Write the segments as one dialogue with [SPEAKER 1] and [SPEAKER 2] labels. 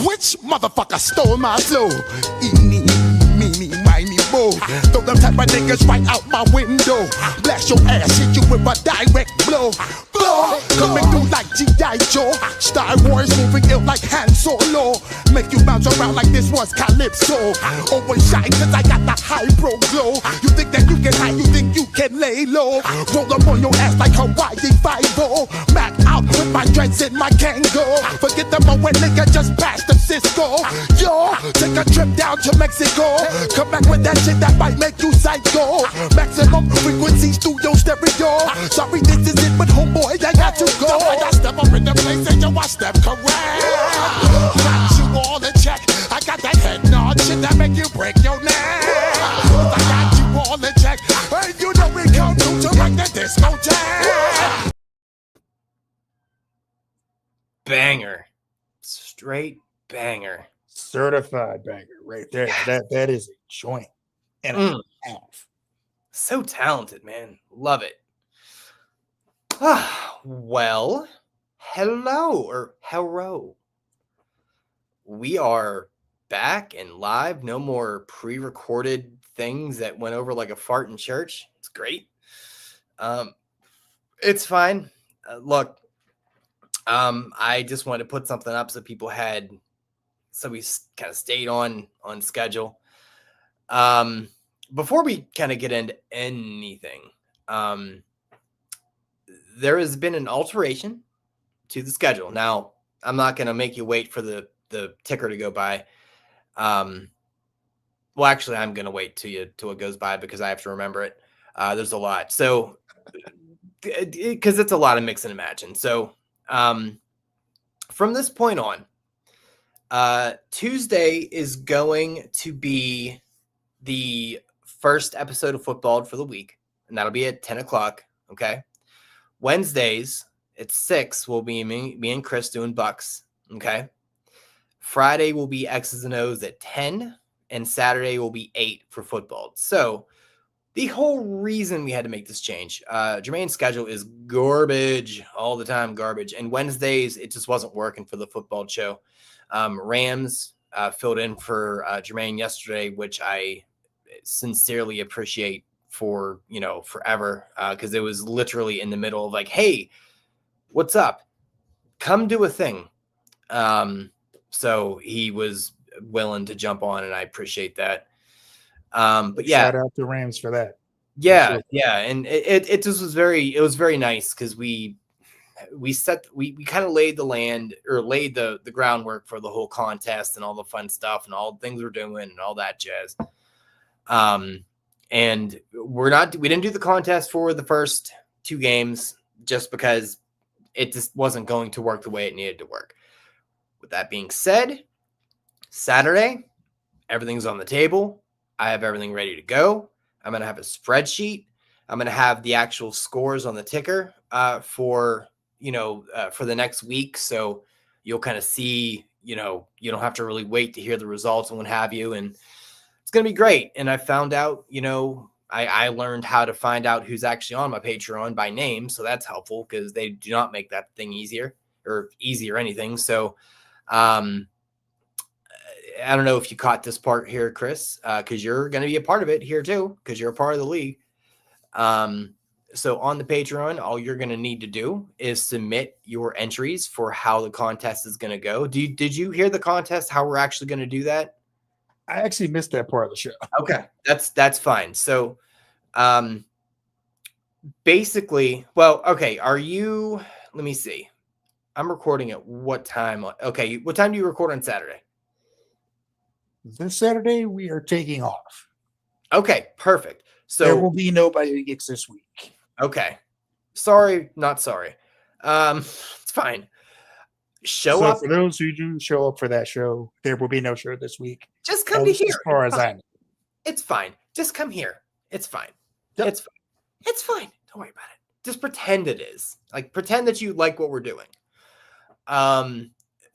[SPEAKER 1] Which motherfucker stole my flow? Eeny, meeny, miny, mo. Throw them type of niggas right out my window. Blast your ass, hit you with a direct blow. Blow, coming through like G.I. Joe. Star Wars moving ill like Han Solo. Make you bounce around like this was Calypso. Always shine cause I got the high pro glow. You think that you can hide, you think you can lay low. Roll up on your ass like Hawaii 5-0. Mac out with my dreads in my Kango. Forget the moment nigga just passed the Cisco. Yo, take a trip down to Mexico. Come back with that shit that might make you psycho. Maximum frequency studio stereo. Sorry this is it but homeboy I got to go. I got step up in the place and yo I step correct. Got you all in check. I got that head nod shit that make you break your neck. I got you all in check. And you know we come through to like the discotheque.
[SPEAKER 2] Banger. Straight banger.
[SPEAKER 3] Certified banger right there. That is a joint and a half.
[SPEAKER 2] So talented, man. Love it. Well, hello. We are back and live. No more pre-recorded things that went over like a fart in church. It's great. It's fine. Look, I just wanted to put something up so people had, so we kind of stayed on schedule. Before we kind of get into anything, there has been an alteration to the schedule. Now, I'm not going to make you wait for the ticker to go by. Well, actually, I'm going to wait till it goes by because I have to remember it. There's a lot. So, because it's a lot of mix and matching. So, from this point on, Tuesday is going to be the first episode of Football for the week, and that'll be at 10 o'clock. Okay. Wednesdays at 6 will be me and Chris doing Bucks. Okay. Friday will be X's and O's at 10, and Saturday will be 8 for football. So the whole reason we had to make this change, Jermaine's schedule is garbage all the time, garbage. And Wednesdays, it just wasn't working for the football show. Rams filled in for Jermaine yesterday, which I sincerely appreciate for, forever, because it was literally in the middle of like, hey, what's up? Come do a thing. So he was willing to jump on, and I appreciate that. But yeah,
[SPEAKER 3] shout out to Rams for that.
[SPEAKER 2] Yeah. And it just was it was very nice because we kind of laid the groundwork for the whole contest and all the fun stuff and all the things we're doing and all that jazz. And we didn't do the contest for the first 2 games just because it just wasn't going to work the way it needed to work. With that being said, Saturday, everything's on the table. I have everything ready to go. I'm going to have a spreadsheet. I'm going to have the actual scores on the ticker for the next week. So you'll kind of see, you don't have to really wait to hear the results and what have you. And it's going to be great. And I found out, I learned how to find out who's actually on my Patreon by name. So that's helpful because they do not make that thing easier or easy or anything. So, I don't know if you caught this part here, Chris, because you're going to be a part of it here too, because you're a part of the league. So on the Patreon, all you're going to need to do is submit your entries for how the contest is going to go. Did you hear the contest, how we're actually going to do that?
[SPEAKER 3] I actually missed that part of the show.
[SPEAKER 2] Okay, that's fine. So basically, well, okay, let me see. I'm recording at what time? Okay, what time do you record on Saturday?
[SPEAKER 3] This Saturday, we are taking off.
[SPEAKER 2] Okay, perfect. So
[SPEAKER 3] there will be nobody that gets this week.
[SPEAKER 2] Okay. Sorry, not sorry. It's fine. Show up.
[SPEAKER 3] For those who do show up for that show, there will be no show this week.
[SPEAKER 2] Just come to here.
[SPEAKER 3] As far as I know.
[SPEAKER 2] It's fine. Just come here. It's fine.
[SPEAKER 3] Yep.
[SPEAKER 2] It's fine. It's fine. Don't worry about it. Just pretend it is. Like, pretend that you like what we're doing.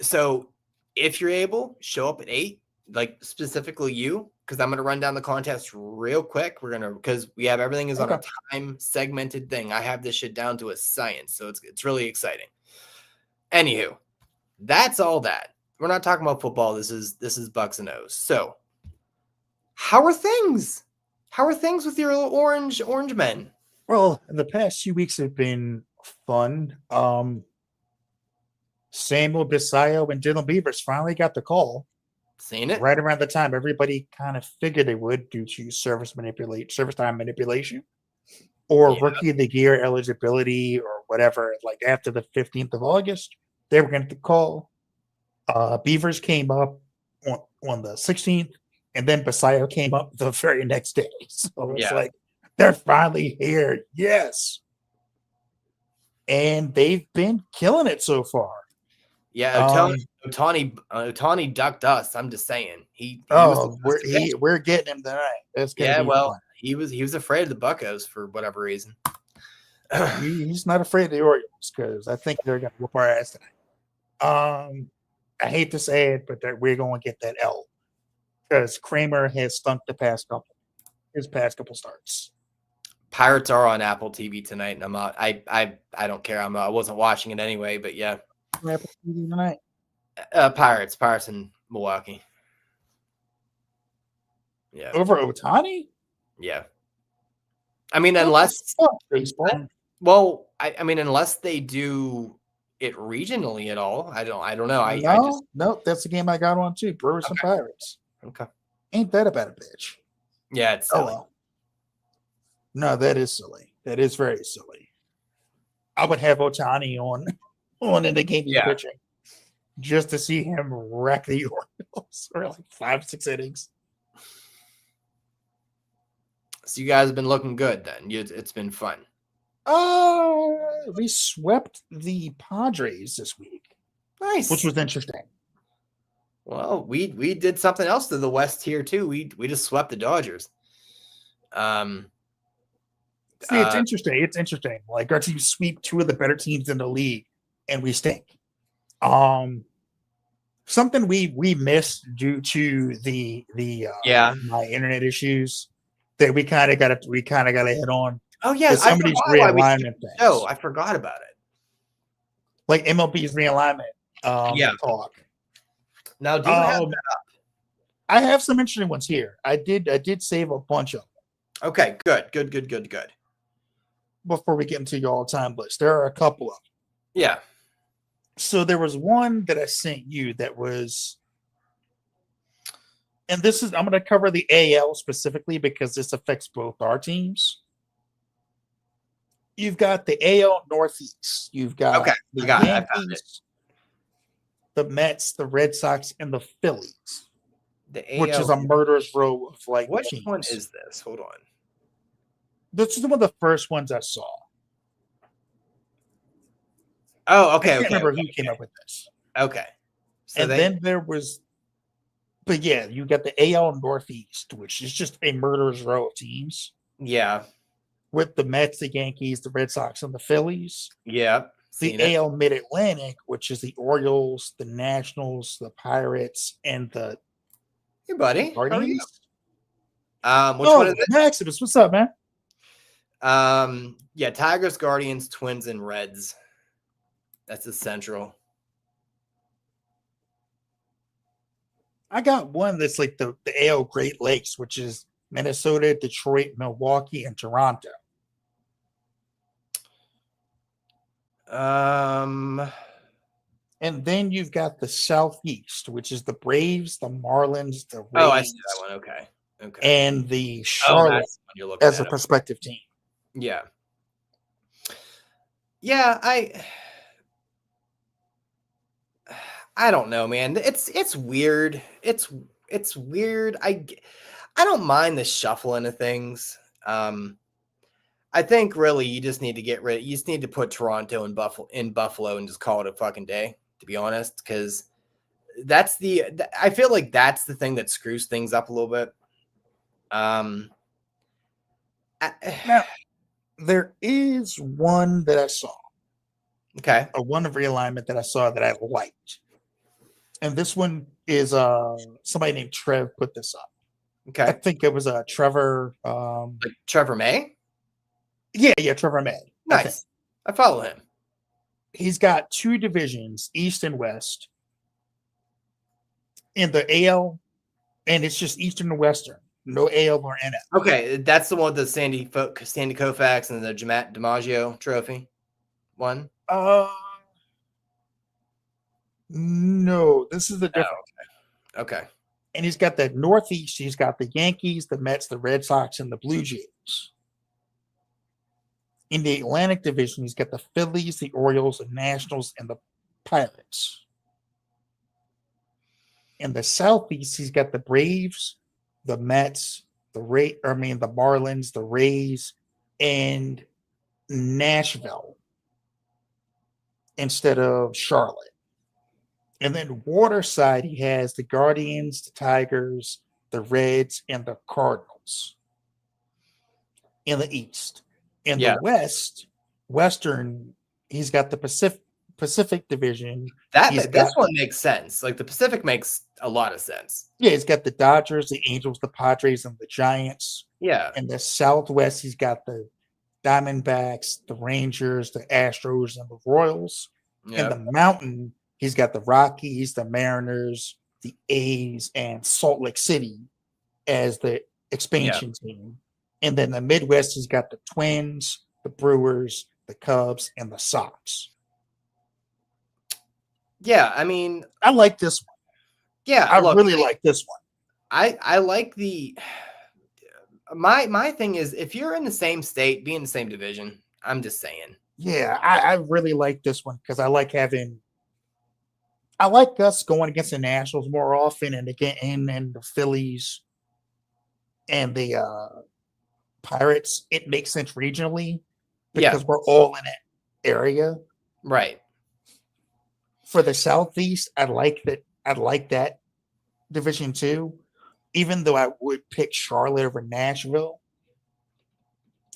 [SPEAKER 2] So if you're able, show up at 8, like specifically you, because I'm going to run down the contest real quick. Because we have everything is on a time segmented thing. I have this shit down to a science. So it's really exciting. Anywho, that's all that. We're not talking about football. This is Bucks and O's. So, how are things? How are things with your little orange men?
[SPEAKER 3] Well, the past 2 weeks have been fun. Samuel Bisayo and Dylan Beavers finally got the call
[SPEAKER 2] Seen it?
[SPEAKER 3] right around the time everybody kind of figured they would due to service time manipulation, or
[SPEAKER 2] Yeah.
[SPEAKER 3] rookie of the year eligibility or whatever. Like after the 15th of August, they were going to call. Beavers came up on the 16th, and then Bisayo came up the very next day. So it's
[SPEAKER 2] Yeah.
[SPEAKER 3] like they're finally here. Yes. And they've been killing it so far.
[SPEAKER 2] Yeah, Otani ducked us. I'm just saying. He was
[SPEAKER 3] we're getting him tonight. That's gonna be fun.
[SPEAKER 2] he was afraid of the Buccos for whatever reason.
[SPEAKER 3] He's not afraid of the Orioles because I think they're gonna whoop our ass tonight. I hate to say it, but we're gonna get that L because Kramer has stunk his past couple starts.
[SPEAKER 2] Pirates are on Apple TV tonight, and I'm out. I don't care. I wasn't watching it anyway, but yeah.
[SPEAKER 3] Apple TV tonight.
[SPEAKER 2] Pirates in Milwaukee. Yeah.
[SPEAKER 3] Over Otani?
[SPEAKER 2] Yeah. I mean, unless
[SPEAKER 3] baseball.
[SPEAKER 2] Well, I mean, unless they do it regionally at all. I don't know.
[SPEAKER 3] No, that's the game I got on too. Brewers and Pirates.
[SPEAKER 2] Okay.
[SPEAKER 3] Ain't that about a bitch?
[SPEAKER 2] Yeah, it's silly.
[SPEAKER 3] Well. No, that is silly. That is very silly. I would have Otani on in the game he's pitching just to see him wreck the Orioles for like 5-6 innings.
[SPEAKER 2] So you guys have been looking good then. It's been fun.
[SPEAKER 3] We swept the Padres this week.
[SPEAKER 2] Nice.
[SPEAKER 3] Which was interesting.
[SPEAKER 2] Well, we did something else to the West here too. We just swept the Dodgers.
[SPEAKER 3] See, it's interesting. It's interesting. Like our team sweep two of the better teams in the league, and we stink. Something we missed due to the my internet issues that we kind of got to hit on.
[SPEAKER 2] Oh yeah,
[SPEAKER 3] some of these realignment things.
[SPEAKER 2] Oh, I forgot about it.
[SPEAKER 3] Like MLB's realignment. Talk.
[SPEAKER 2] Now, do you have that up?
[SPEAKER 3] I have some interesting ones here. I did save a bunch of them.
[SPEAKER 2] Okay, good.
[SPEAKER 3] Before we get into your all-time list, there are a couple of them.
[SPEAKER 2] Yeah.
[SPEAKER 3] So there was one that I sent you that was, and this is, I'm going to cover the AL specifically because this affects both our teams. You've got the AL Northeast. You've got the Yankees, the Mets, the Red Sox, and the Phillies. Which is a murderous row of like
[SPEAKER 2] Which
[SPEAKER 3] teams.
[SPEAKER 2] one is this? Hold on.
[SPEAKER 3] This is one of the first ones I saw.
[SPEAKER 2] Oh, okay.
[SPEAKER 3] I can't remember who came up with this.
[SPEAKER 2] Okay.
[SPEAKER 3] So then there was, but yeah, you got the AL Northeast, which is just a murderous row of teams.
[SPEAKER 2] Yeah.
[SPEAKER 3] With the Mets, the Yankees, the Red Sox, and the Phillies.
[SPEAKER 2] Yeah.
[SPEAKER 3] The AL Mid-Atlantic, which is the Orioles, the Nationals, the Pirates, and the
[SPEAKER 2] Hey, buddy.
[SPEAKER 3] Guardians.
[SPEAKER 2] Which one is it?
[SPEAKER 3] Maximus, what's up, man?
[SPEAKER 2] Yeah, Tigers, Guardians, Twins, and Reds. That's the Central.
[SPEAKER 3] I got one that's like the AL Great Lakes, which is Minnesota, Detroit, Milwaukee, and Toronto. And then you've got the Southeast, which is the Braves, the Marlins, the Rays.
[SPEAKER 2] Oh, I see that one. Okay.
[SPEAKER 3] And the Charlotte as a prospective team.
[SPEAKER 2] Yeah. Yeah, I don't know, man. It's weird. It's weird. I don't mind the shuffling of things. I think really you just need to you just need to put Toronto and Buffalo and just call it a fucking day, to be honest, because I feel like that's the thing that screws things up a little bit. Now,
[SPEAKER 3] there is one that I saw.
[SPEAKER 2] Okay.
[SPEAKER 3] One of realignment that I saw that I liked. And this one is somebody named Trev put this up.
[SPEAKER 2] Okay.
[SPEAKER 3] I think it was Trevor.
[SPEAKER 2] Like Trevor May?
[SPEAKER 3] Yeah, Trevor May.
[SPEAKER 2] Nice. I follow him.
[SPEAKER 3] He's got two divisions, East and West. in the AL, and it's just Eastern and Western. No AL or NL.
[SPEAKER 2] Okay, that's the one with the Sandy Koufax and the DiMaggio Trophy one.
[SPEAKER 3] No, this is a different.
[SPEAKER 2] Okay.
[SPEAKER 3] And he's got the Northeast. He's got the Yankees, the Mets, the Red Sox, and the Blue Jays. In the Atlantic Division, he's got the Phillies, the Orioles, the Nationals, and the Pirates. In the Southeast, he's got the Braves, the Mets, the Marlins, the Rays, and Nashville instead of Charlotte. And then water side, he has the Guardians, the Tigers, the Reds, and the Cardinals. In the East. In the Western, he's got the Pacific Division.
[SPEAKER 2] This one makes sense. Like the Pacific makes a lot of sense.
[SPEAKER 3] Yeah, he's got the Dodgers, the Angels, the Padres, and the Giants.
[SPEAKER 2] Yeah.
[SPEAKER 3] In the Southwest, he's got the Diamondbacks, the Rangers, the Astros, and the Royals. Yep. In the Mountain, he's got the Rockies, the Mariners, the A's, and Salt Lake City as the expansion team. And then the Midwest, he's got the Twins, the Brewers, the Cubs, and the Sox.
[SPEAKER 2] Yeah, I mean,
[SPEAKER 3] I like this one.
[SPEAKER 2] Yeah,
[SPEAKER 3] I really like this one.
[SPEAKER 2] I like the my thing is if you're in the same state, be in the same division. I'm just saying.
[SPEAKER 3] Yeah, I really like this one because I like us going against the Nationals more often and the Phillies and the Pirates. It makes sense regionally because we're all in that area.
[SPEAKER 2] Right.
[SPEAKER 3] For the Southeast, I like that division too. Even though I would pick Charlotte over Nashville,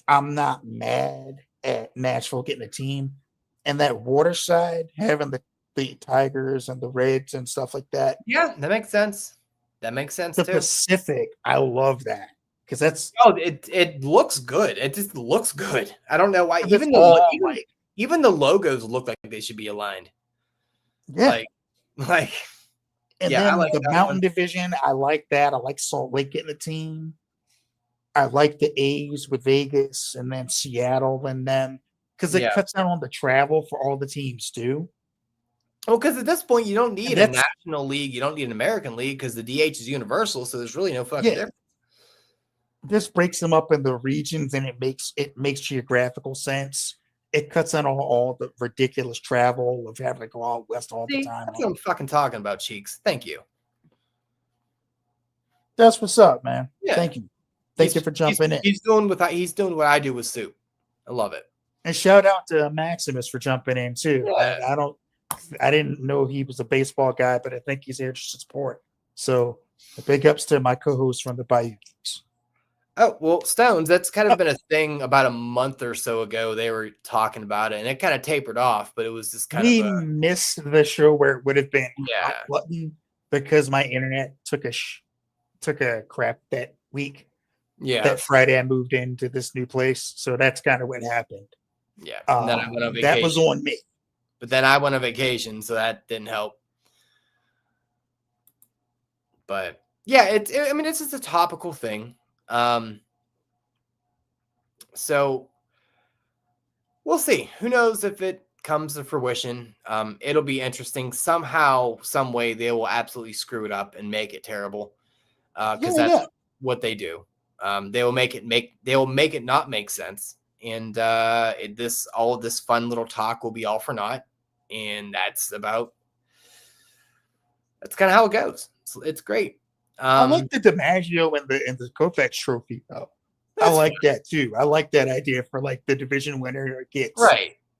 [SPEAKER 3] I'm not mad at Nashville getting a team. And that water side, having the Tigers and the Reds and stuff like that.
[SPEAKER 2] Yeah, that makes sense. That makes sense
[SPEAKER 3] the
[SPEAKER 2] too.
[SPEAKER 3] Pacific, I love that. Because that's
[SPEAKER 2] it looks good. It just looks good. I don't know why. Even the logos look like they should be aligned.
[SPEAKER 3] Yeah. And then
[SPEAKER 2] I like
[SPEAKER 3] the Mountain Division, I like that. I like Salt Lake getting a team. I like the A's with Vegas and then Seattle and them because it cuts down on the travel for all the teams too.
[SPEAKER 2] Well, because at this point you don't need a national league, you don't need an American league because the DH is universal, so there's really no fucking difference.
[SPEAKER 3] This breaks them up in the regions and it makes geographical sense. It cuts down on all the ridiculous travel of having to go out west all the time.
[SPEAKER 2] That's what I'm fucking talking about, Cheeks. Thank you.
[SPEAKER 3] That's what's up, man.
[SPEAKER 2] Yeah.
[SPEAKER 3] Thank you. Thank you for jumping in.
[SPEAKER 2] He's doing what I do with soup. I love it.
[SPEAKER 3] And shout out to Maximus for jumping in too.
[SPEAKER 2] Yeah.
[SPEAKER 3] I didn't know he was a baseball guy, but I think he's here to support. So big ups to my co-host from the Bayou Geeks.
[SPEAKER 2] Oh, well, Stones, that's kind of been a thing about a month or so ago. They were talking about it, and it kind of tapered off, but it was just kind
[SPEAKER 3] of missed the show where it would have been button because my internet took a crap that week.
[SPEAKER 2] Yeah.
[SPEAKER 3] That Friday I moved into this new place. So that's kind of what happened.
[SPEAKER 2] Yeah. And then I went on vacation.
[SPEAKER 3] That was on me.
[SPEAKER 2] But then I went on vacation, so that didn't help. But yeah, it's just a topical thing. So we'll see. Who knows if it comes to fruition? It'll be interesting. Somehow, some way, they will absolutely screw it up and make it terrible. Because that's what they do. They will make it not make sense. And all of this fun little talk will be all for naught. And that's kind of how it goes. It's great.
[SPEAKER 3] I like the DiMaggio and the Koufax trophy though. I like that too. I like that idea for like the division winner gets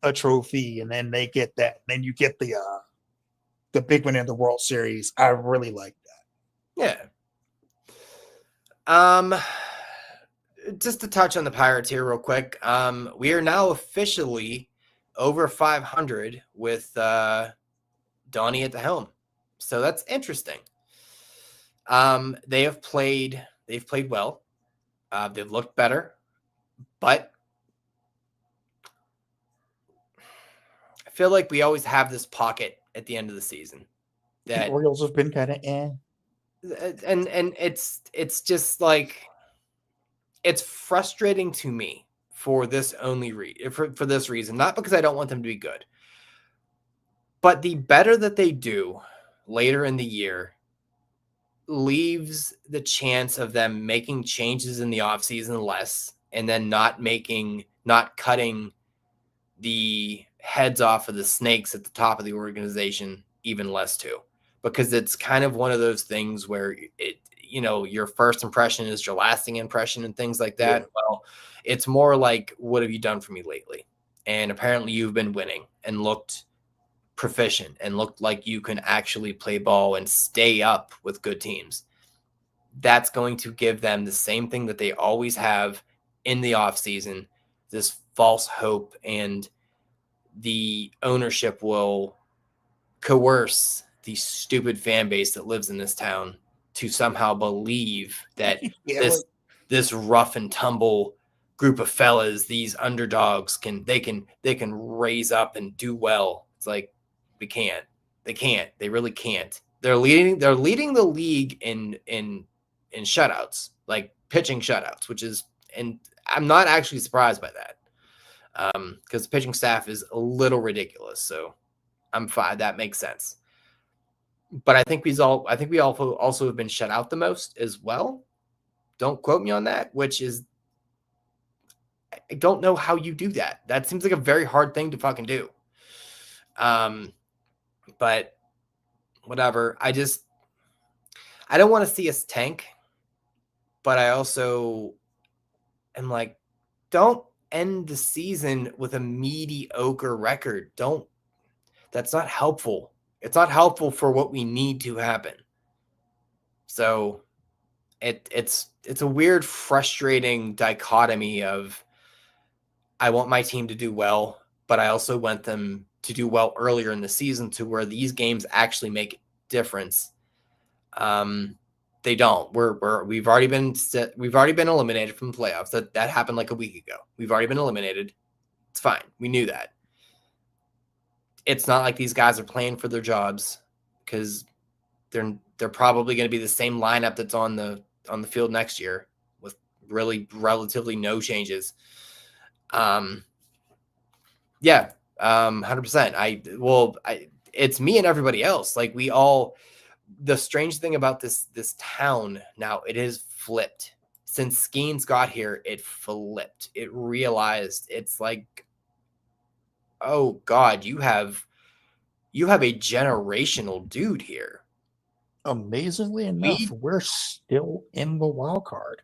[SPEAKER 3] a trophy and then they get that. Then you get the big one in the World Series. I really like
[SPEAKER 2] that. Yeah. Just to touch on the Pirates here real quick. We are now officially over 500 with Donnie at the helm. So that's interesting. They've played well. They've looked better, but I feel like we always have this pocket at the end of the season.
[SPEAKER 3] The Orioles have been kind of
[SPEAKER 2] and it's just like it's frustrating to me for this for this reason, not because I don't want them to be good, but the better that they do later in the year leaves the chance of them making changes in the offseason less, and then not cutting the heads off of the snakes at the top of the organization even less too, because it's kind of one of those things where your first impression is your lasting impression and things like that.
[SPEAKER 3] Yeah.
[SPEAKER 2] Well, it's more like, what have you done for me lately? And apparently you've been winning and looked proficient and looked like you can actually play ball and stay up with good teams. That's going to give them the same thing that they always have in the offseason, this false hope, and the ownership will coerce the stupid fan base that lives in this town to somehow believe that
[SPEAKER 3] Yeah,
[SPEAKER 2] this rough and tumble group of fellas, these underdogs, can raise up and do well. It's like, they can't. They really can't. They're leading the league in shutouts, like pitching shutouts, and I'm not actually surprised by that. Because the pitching staff is a little ridiculous. So I'm fine. That makes sense. But I think we also have been shut out the most as well. Don't quote me on that, which is, I don't know how you do that. That seems like a very hard thing to fucking do. But whatever. I don't want to see us tank, but I also am like, don't end the season with a mediocre record. That's not helpful. It's not helpful for what we need to happen. So it's a weird, frustrating dichotomy of, I want my team to do well, but I also want them to do well earlier in the season to where these games actually make a difference. They don't. We've already been eliminated from the playoffs. That happened like a week ago. We've already been eliminated. It's fine. We knew that. It's not like these guys are playing for their jobs, because they're probably going to be the same lineup that's on the field next year with really relatively no changes. 100%. It's me and everybody else. Like, the strange thing about this town now, it is flipped. Since Skeens got here, it flipped. It realized, it's like, oh God, you have a generational dude here.
[SPEAKER 3] Amazingly enough, we're still in the wild card.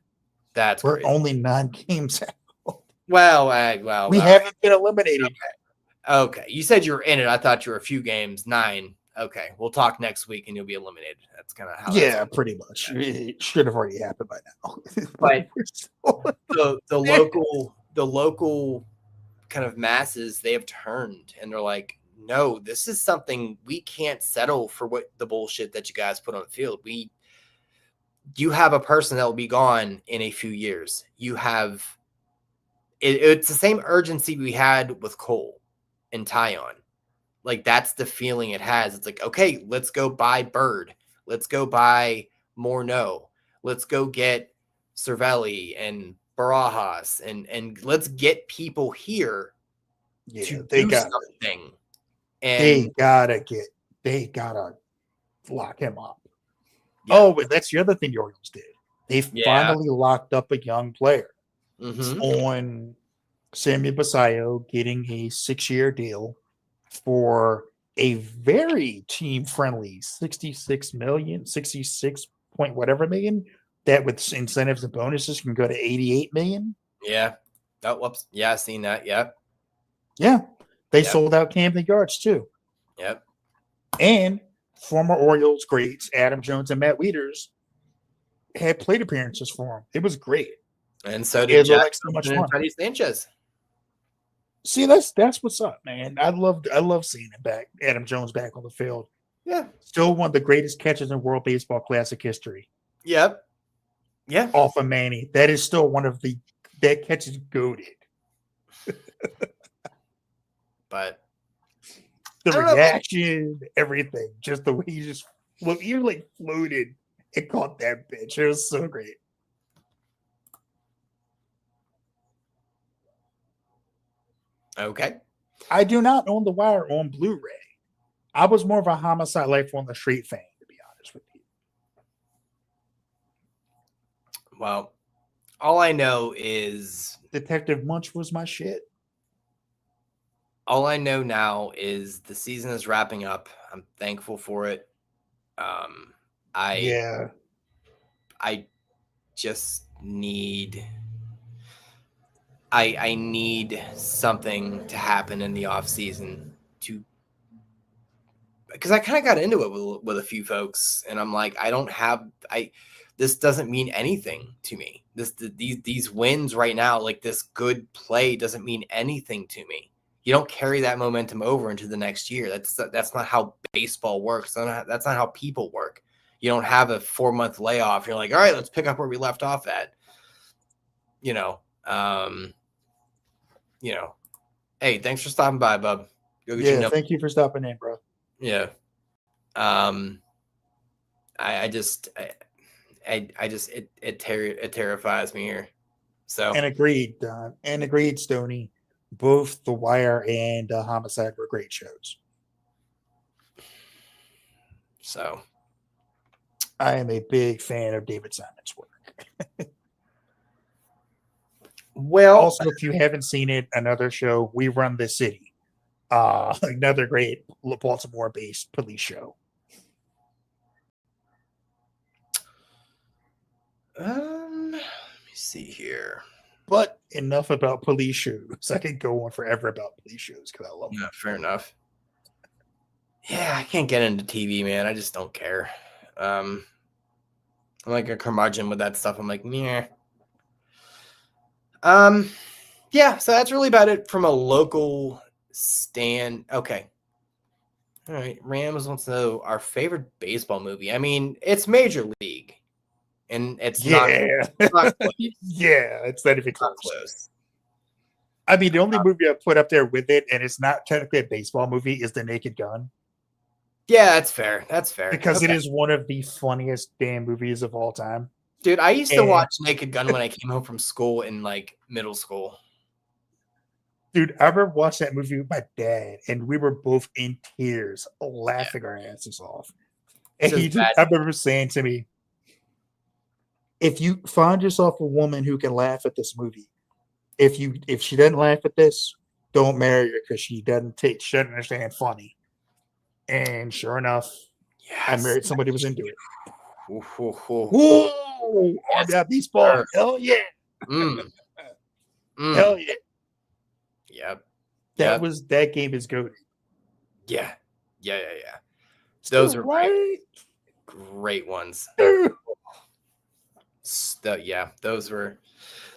[SPEAKER 3] We're
[SPEAKER 2] crazy.
[SPEAKER 3] only 9 games out.
[SPEAKER 2] Well,
[SPEAKER 3] we haven't been eliminated.
[SPEAKER 2] Okay. You said you were in it. I thought you were a few games, 9. Okay, we'll talk next week and you'll be eliminated. That's kind of how.
[SPEAKER 3] Yeah, pretty much. It should have already happened by now.
[SPEAKER 2] But the local kind of masses, they have turned and they're like, no, this is something we can't settle for. What the bullshit that you guys put on the field. You have a person that will be gone in a few years. You have it's the same urgency we had with Cole and Tyon. Like, that's the feeling it has. It's like, okay, let's go buy Bird. Let's go buy Morneau. Let's go get Cervelli and Barajas, and let's get people here to do something. And
[SPEAKER 3] they gotta lock him up. Yeah. Oh, but that's the other thing the Orioles did. They finally locked up a young player on Sammy Basayo, getting a 6-year deal for a very team-friendly 66 point whatever million, that with incentives and bonuses can go to 88 million.
[SPEAKER 2] Yeah. Oh, whoops. Yeah, I've seen that. Yep.
[SPEAKER 3] Yeah. They sold out Camden Yards too.
[SPEAKER 2] Yep.
[SPEAKER 3] And former Orioles greats Adam Jones and Matt Wieters had plate appearances for him. It was great.
[SPEAKER 2] And so did Jack
[SPEAKER 3] so much fun.
[SPEAKER 2] Freddie Sanchez.
[SPEAKER 3] See, that's what's up, man. I love seeing it back. Adam Jones back on the field.
[SPEAKER 2] Yeah.
[SPEAKER 3] Still one of the greatest catches in World Baseball Classic history.
[SPEAKER 2] Yep. Yeah.
[SPEAKER 3] Off of Manny. That is still one of that catch is goated.
[SPEAKER 2] But
[SPEAKER 3] the reaction, everything, just the way you just look, you're like floated It caught that bitch. It was so great.
[SPEAKER 2] Okay.
[SPEAKER 3] I do not own The Wire on Blu-ray. I was more of a Homicide Life on the Street fan, to be honest with you.
[SPEAKER 2] Well, all I know is
[SPEAKER 3] Detective Munch was my shit.
[SPEAKER 2] all I know now is the season is wrapping up. I'm thankful for it.
[SPEAKER 3] Yeah.
[SPEAKER 2] I just need I need something to happen in the off season to, because I kind of got into it with a few folks, and I'm like, this doesn't mean anything to me. These wins right now, like this good play, doesn't mean anything to me. You don't carry that momentum over into the next year. That's not how baseball works. That's not how people work. You don't have a 4-month layoff. You're like, all right, let's pick up where we left off at. Hey, thanks for stopping by, bub. Go get your
[SPEAKER 3] Yeah,
[SPEAKER 2] number.
[SPEAKER 3] thank you for stopping in, bro.
[SPEAKER 2] Yeah. It terrifies me here. So
[SPEAKER 3] And agreed, Don. And agreed, Stoney. Both The Wire and Homicide were great shows. I am a big fan of David Simon's work.
[SPEAKER 2] well,
[SPEAKER 3] Also, if you haven't seen it, another show, We Run the City. Another great Baltimore-based police show.
[SPEAKER 2] let me see here.
[SPEAKER 3] But enough about police shows. I could go on forever about police shows because I love them.
[SPEAKER 2] Yeah, fair enough. Yeah, I can't get into TV, man. I just don't care. I'm like a curmudgeon with that stuff. I'm like, yeah. Yeah, so that's really about it from a local stand. Okay. All right. Rams wants to know our favorite baseball movie. I mean, it's Major League. And it's not close.
[SPEAKER 3] Yeah, it's not even
[SPEAKER 2] Not
[SPEAKER 3] close.
[SPEAKER 2] close.
[SPEAKER 3] I mean, the only movie I put up there with it, and it's not technically a baseball movie, is The Naked Gun.
[SPEAKER 2] Yeah, that's fair. That's fair.
[SPEAKER 3] Because it is one of the funniest damn movies of all time.
[SPEAKER 2] Dude, I used to watch Naked Gun when I came home from school in like middle school.
[SPEAKER 3] Dude, I remember watching that movie with my dad, and we were both in tears, laughing our asses off. And I remember saying to me, if you find yourself a woman who can laugh at this movie, if she doesn't laugh at this, don't marry her because she doesn't understand funny. And sure enough, I married somebody who was into it. Whoa! On that baseball. Hell yeah. Hell yeah.
[SPEAKER 2] Yep.
[SPEAKER 3] That game is goated.
[SPEAKER 2] Yeah. Those are great ones. Those were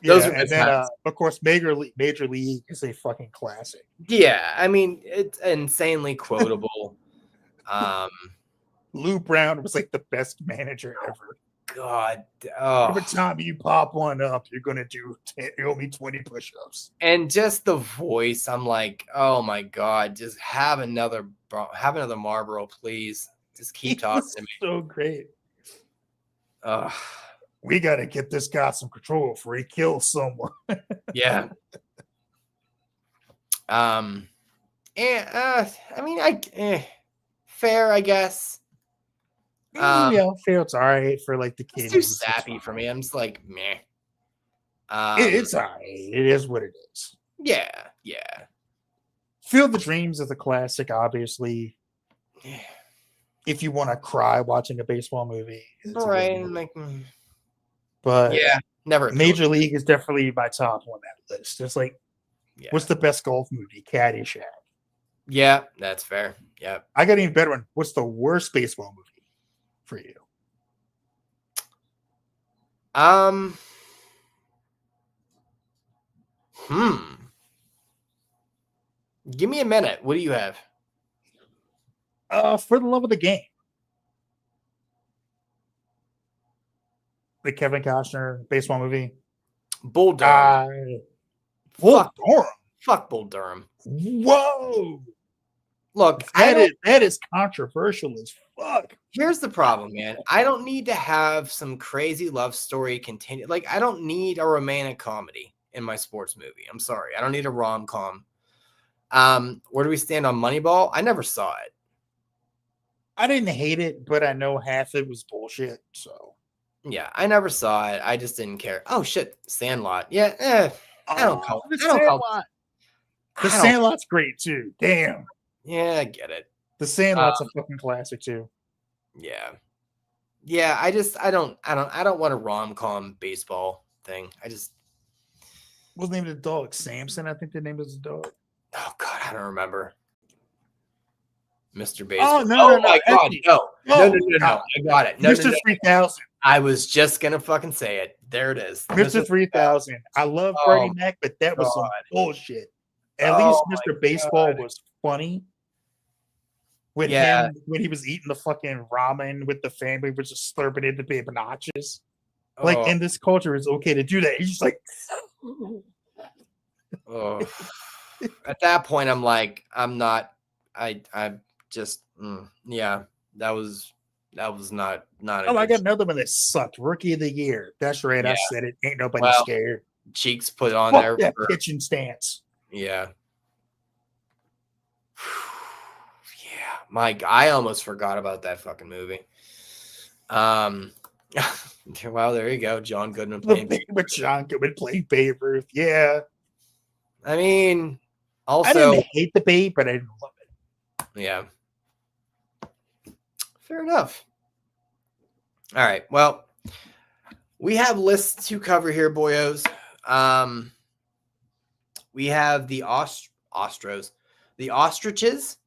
[SPEAKER 3] and then of course Major League is a fucking classic.
[SPEAKER 2] Yeah, I mean it's insanely quotable.
[SPEAKER 3] Lou Brown was like the best manager ever.
[SPEAKER 2] God,
[SPEAKER 3] every time you pop one up, you're gonna do only 20 push-ups.
[SPEAKER 2] And just the voice, I'm like, oh my God, just have another Marlboro, please. Just keep talking to me.
[SPEAKER 3] So great. We gotta get this guy some control before he kills someone.
[SPEAKER 2] Yeah. And I mean, fair, I guess.
[SPEAKER 3] Yeah, fair. It's all right for like the kids.
[SPEAKER 2] It's too sappy for me. I'm just like, meh.
[SPEAKER 3] It's all right. It is what it is.
[SPEAKER 2] Yeah.
[SPEAKER 3] Field the Dreams is a classic, obviously.
[SPEAKER 2] Yeah.
[SPEAKER 3] If you want to cry watching a baseball movie,
[SPEAKER 2] all right.
[SPEAKER 3] But
[SPEAKER 2] yeah, never.
[SPEAKER 3] Major League is definitely my top on that list. Just like, what's the best golf movie? Caddyshack.
[SPEAKER 2] Yeah, that's fair. Yeah.
[SPEAKER 3] I got an even better one. What's the worst baseball movie for you?
[SPEAKER 2] Give me a minute. What do you have?
[SPEAKER 3] For the Love of the Game. The Kevin Costner baseball movie.
[SPEAKER 2] Bull Durham.
[SPEAKER 3] Bull Durham.
[SPEAKER 2] Fuck Bull Durham.
[SPEAKER 3] Whoa.
[SPEAKER 2] look,
[SPEAKER 3] That is controversial as fuck.
[SPEAKER 2] here's the problem, man. I don't need to have some crazy love story continue. Like, I don't need a romantic comedy in my sports movie. I'm sorry. I don't need a rom-com. Where do we stand on Moneyball? I never saw it.
[SPEAKER 3] I didn't hate it, but I know half it was bullshit. So
[SPEAKER 2] Yeah, I never saw it. I just didn't care. Oh shit, Sandlot. Yeah, I don't call.
[SPEAKER 3] The
[SPEAKER 2] I don't call.
[SPEAKER 3] Sandlot. The
[SPEAKER 2] I don't.
[SPEAKER 3] Sandlot's great too. Damn.
[SPEAKER 2] Yeah, I get it.
[SPEAKER 3] The Sandlot's a fucking classic too.
[SPEAKER 2] Yeah. I don't want a rom-com baseball thing.
[SPEAKER 3] What's the name of the dog? Samson, I think the name is the dog.
[SPEAKER 2] Oh God, I don't remember. Mr. Baseball.
[SPEAKER 3] Oh no,
[SPEAKER 2] my God, no.
[SPEAKER 3] Oh,
[SPEAKER 2] No. I got it. No,
[SPEAKER 3] Mr.
[SPEAKER 2] no.
[SPEAKER 3] 3000.
[SPEAKER 2] I was just gonna fucking say it. There it is.
[SPEAKER 3] Mr. 3000. I love Bernie Mac, but that was some bullshit. At least Mr. Baseball was funny. With him when he was eating the fucking ramen with the family, was just slurping it to be obnoxious. Like in this culture, it's okay to do that. He's just like,
[SPEAKER 2] at that point, I'm like, I'm not. Just that was not.
[SPEAKER 3] Oh, I got another one that sucked. Rookie of the Year. That's right. I said it. Ain't nobody scared.
[SPEAKER 2] Cheeks put on
[SPEAKER 3] Fuck
[SPEAKER 2] there.
[SPEAKER 3] That pitching stance.
[SPEAKER 2] Yeah. Mike, I almost forgot about that fucking movie. Well, there you go. John Goodman playing
[SPEAKER 3] with John Goodman playing Babe Ruth. Yeah.
[SPEAKER 2] I mean, also
[SPEAKER 3] I didn't hate the Babe, but I didn't love it.
[SPEAKER 2] Yeah. Fair enough. All right. Well, we have lists to cover here, boyos. We have the Astros, the Ostriches,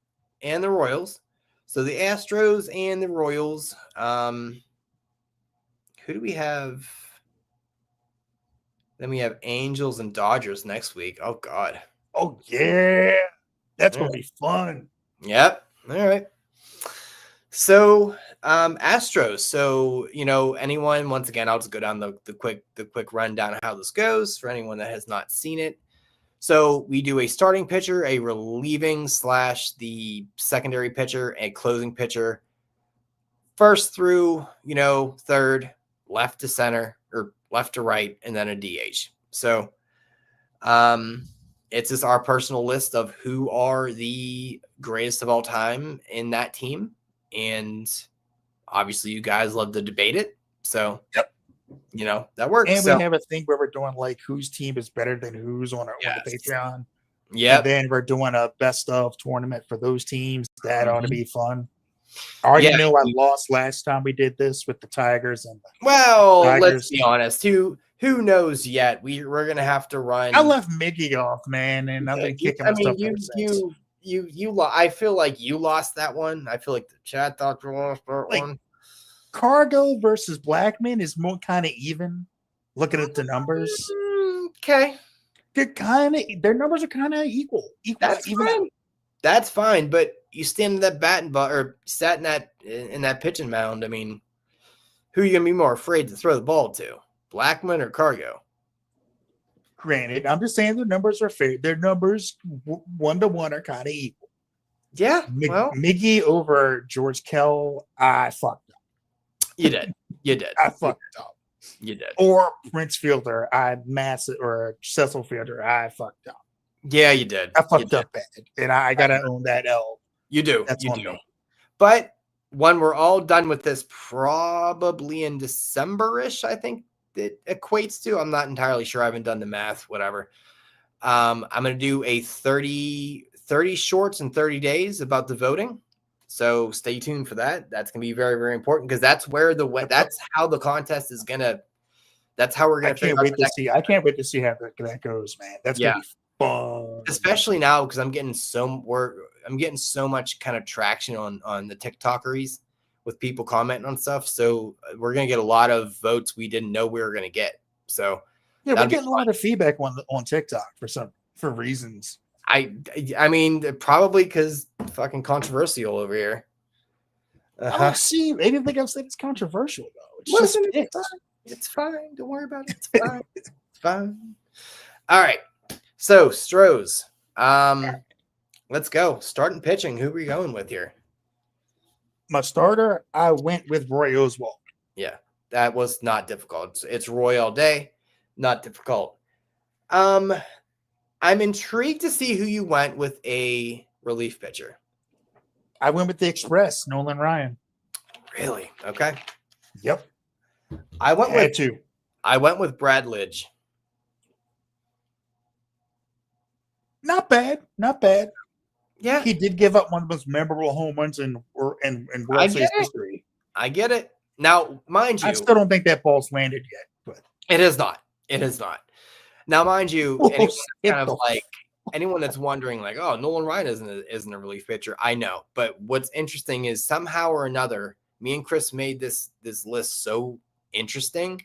[SPEAKER 2] and the Royals. So the Astros and the Royals. Who do we have? Then we have Angels and Dodgers next week. Oh God.
[SPEAKER 3] Oh yeah. That's gonna be fun.
[SPEAKER 2] Yep. All right. So Astros. So anyone, once again, I'll just go down the quick rundown of how this goes for anyone that has not seen it. So we do a starting pitcher, a relieving / the secondary pitcher, a closing pitcher, first through, third, left to center or left to right, and then a DH. So it's just our personal list of who are the greatest of all time in that team. And obviously you guys love to debate it. So, that works.
[SPEAKER 3] And we have a thing where we're doing like whose team is better than who's on the Patreon.
[SPEAKER 2] Yeah.
[SPEAKER 3] And then we're doing a best of tournament for those teams. That ought to be fun. I already know I lost last time we did this with the Tigers.
[SPEAKER 2] Let's be honest. Who knows yet? We're going to have to run.
[SPEAKER 3] I left Miggy off, man, and I've been kicking myself ever since.
[SPEAKER 2] I feel like you lost that one. I feel like the chat thought you lost that one.
[SPEAKER 3] Cargo versus Blackman is more kind of even. Looking at the numbers,
[SPEAKER 2] okay,
[SPEAKER 3] their numbers are kind of equal.
[SPEAKER 2] That's
[SPEAKER 3] even
[SPEAKER 2] fine. That's fine. But you stand in that batting ball or sat in that pitching mound. I mean, who are you gonna be more afraid to throw the ball to, Blackman or Cargo?
[SPEAKER 3] Granted, I'm just saying their numbers are fair. Their numbers 1-to-1 are kind of equal.
[SPEAKER 2] Yeah.
[SPEAKER 3] Miggy over George Kell, I fucked up.
[SPEAKER 2] You did.
[SPEAKER 3] I fucked up.
[SPEAKER 2] You did.
[SPEAKER 3] Or Prince Fielder, or Cecil Fielder, I fucked up.
[SPEAKER 2] Yeah, you did.
[SPEAKER 3] I fucked up bad, and I gotta own that L.
[SPEAKER 2] You do.
[SPEAKER 3] That's
[SPEAKER 2] you
[SPEAKER 3] on
[SPEAKER 2] do.
[SPEAKER 3] me.
[SPEAKER 2] But when we're all done with this, probably in December-ish, I think it equates to. I'm not entirely sure. I haven't done the math. Whatever. I'm gonna do a 30 shorts in 30 days about the voting. So stay tuned for that. That's going to be very, very important because that's where that's how the contest is going to, that's how we're going to figure out.
[SPEAKER 3] I can't wait to see how that goes, man. That's going to be fun.
[SPEAKER 2] Especially now because I'm getting so much kind of traction on the TikTokeries with people commenting on stuff. So we're going to get a lot of votes we didn't know we were going to get. So
[SPEAKER 3] yeah, we're getting a lot of feedback on TikTok for reasons.
[SPEAKER 2] I mean, probably because fucking controversial over here.
[SPEAKER 3] I don't see. They didn't think I said it's controversial though.
[SPEAKER 2] It's fine. Don't worry about it. It's fine. It's fine. All right. So Stros, Let's go. Starting pitching. Who are we going with here?
[SPEAKER 3] My starter, I went with Roy Oswald.
[SPEAKER 2] Yeah, that was not difficult. It's Roy all day. Not difficult. I'm intrigued to see who you went with a relief pitcher.
[SPEAKER 3] I went with the Express, Nolan Ryan.
[SPEAKER 2] Really? Okay.
[SPEAKER 3] Yep.
[SPEAKER 2] I went
[SPEAKER 3] Had
[SPEAKER 2] with
[SPEAKER 3] to.
[SPEAKER 2] I went with Brad Lidge.
[SPEAKER 3] Not bad. Not bad.
[SPEAKER 2] Yeah,
[SPEAKER 3] He did give up one of the most memorable home runs in
[SPEAKER 2] I
[SPEAKER 3] World
[SPEAKER 2] get
[SPEAKER 3] Series
[SPEAKER 2] it.
[SPEAKER 3] history.
[SPEAKER 2] I get it. Now, mind
[SPEAKER 3] I
[SPEAKER 2] you,
[SPEAKER 3] still don't think that ball's landed yet, but
[SPEAKER 2] it is not. It is not. Now, mind you,
[SPEAKER 3] we'll
[SPEAKER 2] anyone
[SPEAKER 3] hit
[SPEAKER 2] kind of
[SPEAKER 3] the
[SPEAKER 2] like anyone that's wondering, like, oh, Nolan Ryan isn't a relief pitcher. I know, but what's interesting is somehow or another, me and Chris made this list so interesting,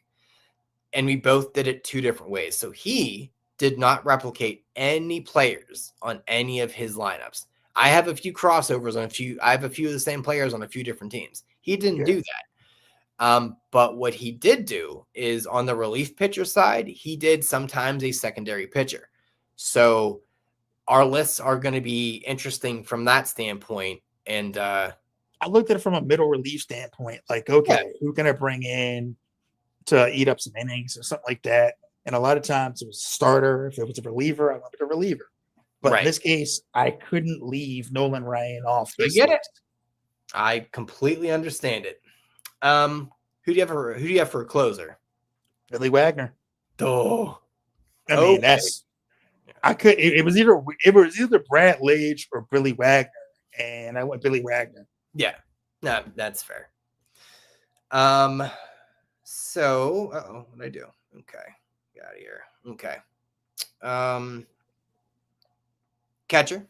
[SPEAKER 2] and we both did it two different ways. So he did not replicate any players on any of his lineups. I have a few crossovers on a few. I have a few of the same players on a few different teams. He didn't do that. But what he did do is on the relief pitcher side, he did sometimes a secondary pitcher. So our lists are going to be interesting from that standpoint. And
[SPEAKER 3] I looked at it from a middle relief standpoint. Like, okay, who can I bring in to eat up some innings or something like that? And a lot of times it was a starter. If it was a reliever, I went with a reliever. But in this case, I couldn't leave Nolan Ryan off.
[SPEAKER 2] I get it. I completely understand it. Who do you have for a closer?
[SPEAKER 3] Billy Wagner.
[SPEAKER 2] Oh,
[SPEAKER 3] I mean, that's I could. It was either Brad Lidge or Billy Wagner, and I went Billy Wagner.
[SPEAKER 2] Yeah, no, that's fair. So, what did I do? Okay, got out of here. Okay. Catcher.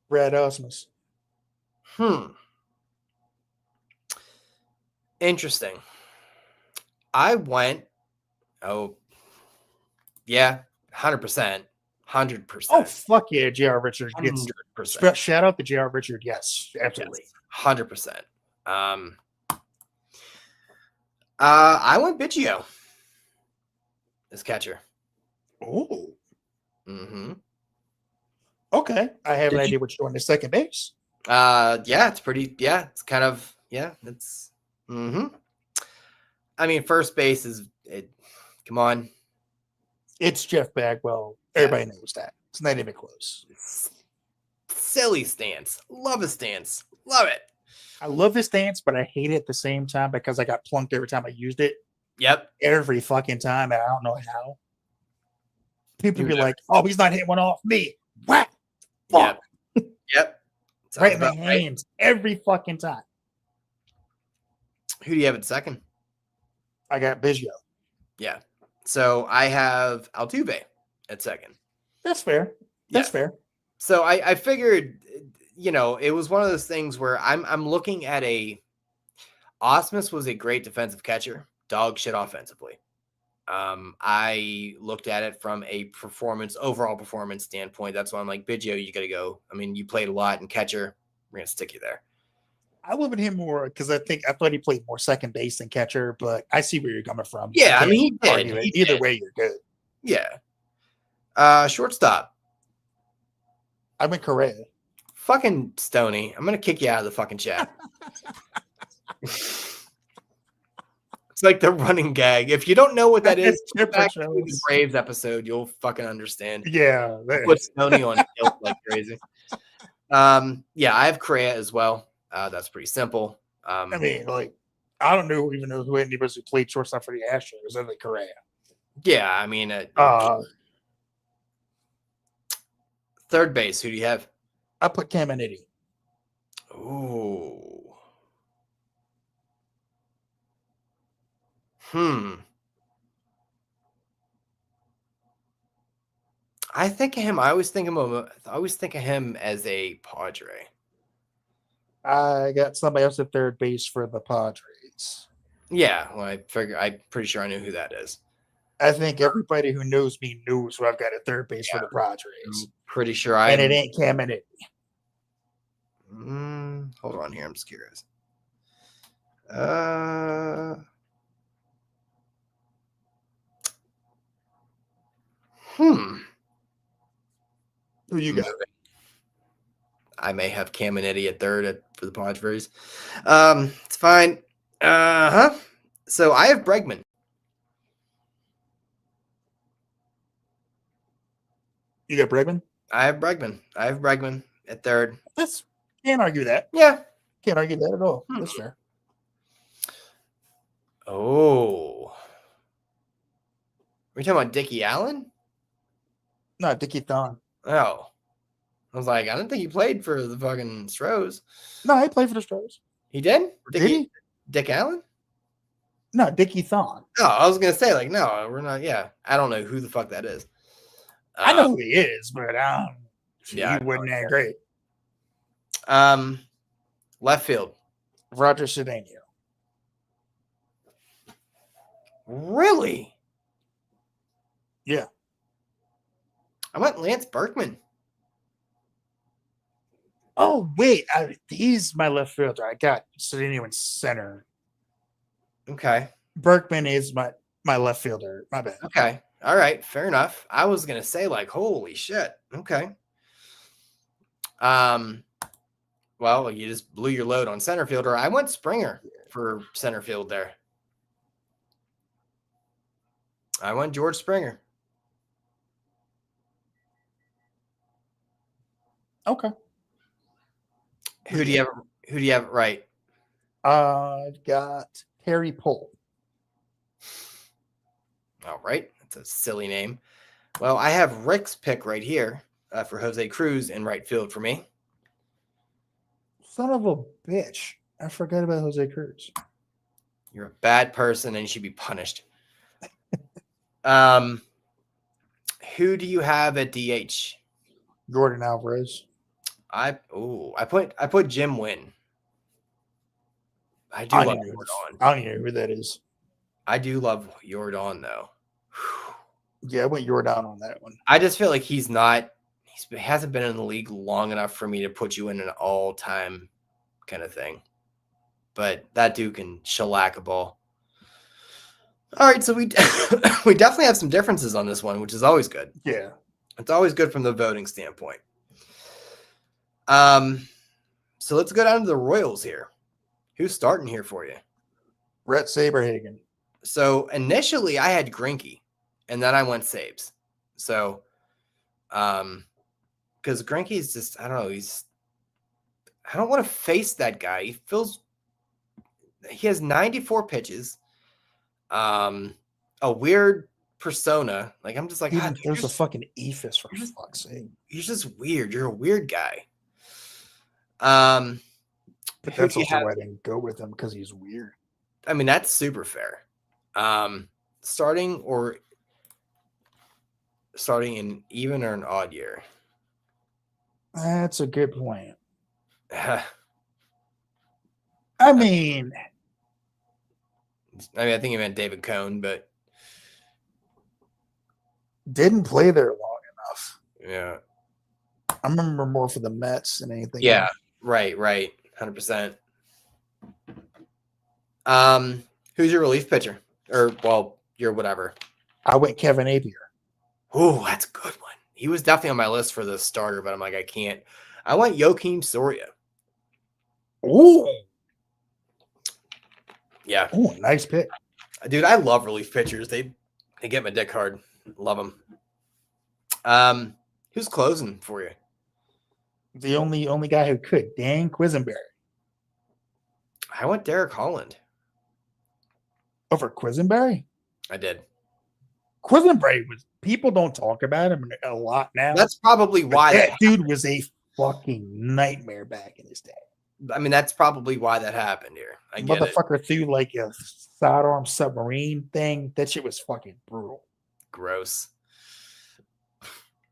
[SPEAKER 3] Brad Osmus.
[SPEAKER 2] Interesting. I went. Oh, yeah, 100%. 100%.
[SPEAKER 3] Oh, fuck yeah, J.R. Richard.
[SPEAKER 2] 100%.
[SPEAKER 3] Shout out to J.R. Richard. Yes, absolutely.
[SPEAKER 2] Yes, 100%. I went Biggio as catcher.
[SPEAKER 3] Oh.
[SPEAKER 2] Mm-hmm.
[SPEAKER 3] Okay. I have an idea what you're doing at second base.
[SPEAKER 2] Yeah, it's pretty. Yeah, it's kind of. Yeah, it's. Mm-hmm. I mean, first base is. Come on.
[SPEAKER 3] It's Jeff Bagwell. Everybody knows that. It's not even close.
[SPEAKER 2] Silly stance. Love his stance. Love it.
[SPEAKER 3] I love this stance, but I hate it at the same time because I got plunked every time I used it.
[SPEAKER 2] Yep.
[SPEAKER 3] Every fucking time. And I don't know how. People be like, oh, he's not hitting one off me. Whack. Fuck.
[SPEAKER 2] Yep.
[SPEAKER 3] Right in my hands. Every fucking time.
[SPEAKER 2] Who do you have at second?
[SPEAKER 3] I got Biggio.
[SPEAKER 2] Yeah. So I have Altuve at second.
[SPEAKER 3] That's fair. That's fair.
[SPEAKER 2] So I figured, it was one of those things where I'm looking at Osmus was a great defensive catcher, dog shit offensively. I looked at it from a overall performance standpoint. That's why I'm like, Biggio, you got to go. I mean, you played a lot in catcher. We're going to stick you there.
[SPEAKER 3] I love him more because I thought he played more second base than catcher, but I see where you're coming from.
[SPEAKER 2] Yeah, I mean, he did.
[SPEAKER 3] Either way, you're good.
[SPEAKER 2] Yeah. Shortstop.
[SPEAKER 3] I went Correa.
[SPEAKER 2] Fucking Stoney. I'm going to kick you out of the fucking chat. It's like the running gag. If you don't know what that is, back to the Braves episode, you'll fucking understand.
[SPEAKER 3] Yeah.
[SPEAKER 2] Put Stoney on tilt like crazy. Yeah, I have Correa as well. That's pretty simple.
[SPEAKER 3] I mean, I don't even know who anybody who played shortstop for the Astros other than Correa.
[SPEAKER 2] Yeah, I mean, third base. Who do you have?
[SPEAKER 3] I put Caminiti.
[SPEAKER 2] Ooh. I think of him. I always think of him as a Padre.
[SPEAKER 3] I got somebody else at third base for the Padres.
[SPEAKER 2] Yeah, well, I'm pretty sure I knew who that is.
[SPEAKER 3] I think everybody who knows me knows who I've got at third base for the Padres.
[SPEAKER 2] I'm pretty sure
[SPEAKER 3] and it ain't Caminiti.
[SPEAKER 2] Hold on here. I'm just curious.
[SPEAKER 3] Who you got?
[SPEAKER 2] I may have Caminiti at third for the Padres. It's fine. So I have Bregman.
[SPEAKER 3] You got Bregman?
[SPEAKER 2] I have Bregman at third.
[SPEAKER 3] That's can't argue that.
[SPEAKER 2] Yeah.
[SPEAKER 3] Can't argue that at all. That's fair.
[SPEAKER 2] Oh. Are we talking about Dickie Allen?
[SPEAKER 3] No, Dickie Thon.
[SPEAKER 2] Oh. I was like, I didn't think he played for the fucking Astros.
[SPEAKER 3] No, he played for the Astros.
[SPEAKER 2] He did?
[SPEAKER 3] Did he?
[SPEAKER 2] Dick Allen?
[SPEAKER 3] No, Dickie Thon.
[SPEAKER 2] Oh, I was gonna say, like, no, we're not. Yeah, I don't know who the fuck that is.
[SPEAKER 3] I know who he is, but he
[SPEAKER 2] Yeah,
[SPEAKER 3] wasn't that great.
[SPEAKER 2] Left field.
[SPEAKER 3] Roger Cedeno.
[SPEAKER 2] Really?
[SPEAKER 3] Yeah.
[SPEAKER 2] I went Lance Berkman.
[SPEAKER 3] Oh, wait. He's my left fielder. I got Cedeno in center.
[SPEAKER 2] Okay.
[SPEAKER 3] Berkman is my left fielder. My bad.
[SPEAKER 2] Okay. All right. Fair enough. I was gonna say, like, holy shit. Okay. Well, you just blew your load on center fielder. I went Springer for center field there. I went George Springer.
[SPEAKER 3] Okay.
[SPEAKER 2] Who do you have right?
[SPEAKER 3] I've got Terry Pohl.
[SPEAKER 2] All right. That's a silly name. Well, I have Rick's pick right here for Jose Cruz in right field for me.
[SPEAKER 3] Son of a bitch. I forgot about Jose Cruz.
[SPEAKER 2] You're a bad person and you should be punished. Who do you have at DH?
[SPEAKER 3] Jordan Alvarez.
[SPEAKER 2] I put Jim Wynn. I do love Jordan.
[SPEAKER 3] I don't even know who that is.
[SPEAKER 2] I do love Jordan though.
[SPEAKER 3] Yeah, I went Jordan on that one.
[SPEAKER 2] I just feel like he hasn't been in the league long enough for me to put you in an all-time kind of thing. But that dude can shellac a ball. All right, so we definitely have some differences on this one, which is always good.
[SPEAKER 3] Yeah.
[SPEAKER 2] It's always good from the voting standpoint. So let's go down to the Royals here. Who's starting here for you?
[SPEAKER 3] Brett Saberhagen.
[SPEAKER 2] So initially I had Greinke, and then I went Sabes. So, because Greinke's just, I don't know, I don't want to face that guy. He has 94 pitches, a weird persona. Like, I'm just like,
[SPEAKER 3] there's a fucking ephus for fuck's sake.
[SPEAKER 2] You're just weird. You're a weird guy.
[SPEAKER 3] But that's also why I didn't go with him, because he's weird.
[SPEAKER 2] I mean, that's super fair. Starting in even or an odd year.
[SPEAKER 3] That's a good point.
[SPEAKER 2] I
[SPEAKER 3] mean,
[SPEAKER 2] I think you meant David Cohn, but
[SPEAKER 3] didn't play there long enough.
[SPEAKER 2] Yeah.
[SPEAKER 3] I remember more for the Mets than anything.
[SPEAKER 2] Yeah,
[SPEAKER 3] else.
[SPEAKER 2] right. 100%. Who's your relief pitcher? Or, well, your whatever.
[SPEAKER 3] I went Kevin Napier.
[SPEAKER 2] Oh, that's a good one. He was definitely on my list for the starter, but I'm like, I can't. I went Joakim Soria.
[SPEAKER 3] Ooh.
[SPEAKER 2] Yeah.
[SPEAKER 3] Ooh, nice pick.
[SPEAKER 2] Dude, I love relief pitchers. They get my dick hard. Love them. Who's closing for you?
[SPEAKER 3] The only guy who could, Dan Quisenberry.
[SPEAKER 2] I went Derek Holland.
[SPEAKER 3] Over Quisenberry?
[SPEAKER 2] I did.
[SPEAKER 3] Quisenberry people don't talk about him a lot now.
[SPEAKER 2] That's probably why
[SPEAKER 3] that dude was a fucking nightmare back in his day.
[SPEAKER 2] I mean, that's probably why that happened here. I get it.
[SPEAKER 3] Motherfucker threw like a sidearm submarine thing. That shit was fucking brutal.
[SPEAKER 2] Gross.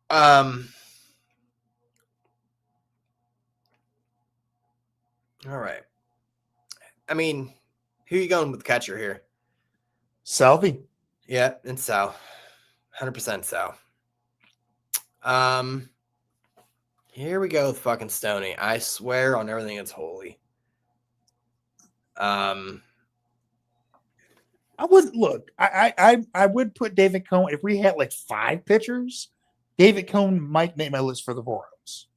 [SPEAKER 2] All right. I mean, who are you going with catcher here?
[SPEAKER 3] Salvi.
[SPEAKER 2] Yeah, it's Sal. 100% Sal. Here we go with fucking Stoney. I swear on everything that's holy.
[SPEAKER 3] I would look. I would put David Cohn if we had like 5 pitchers. David Cohn might make my list for the Royals.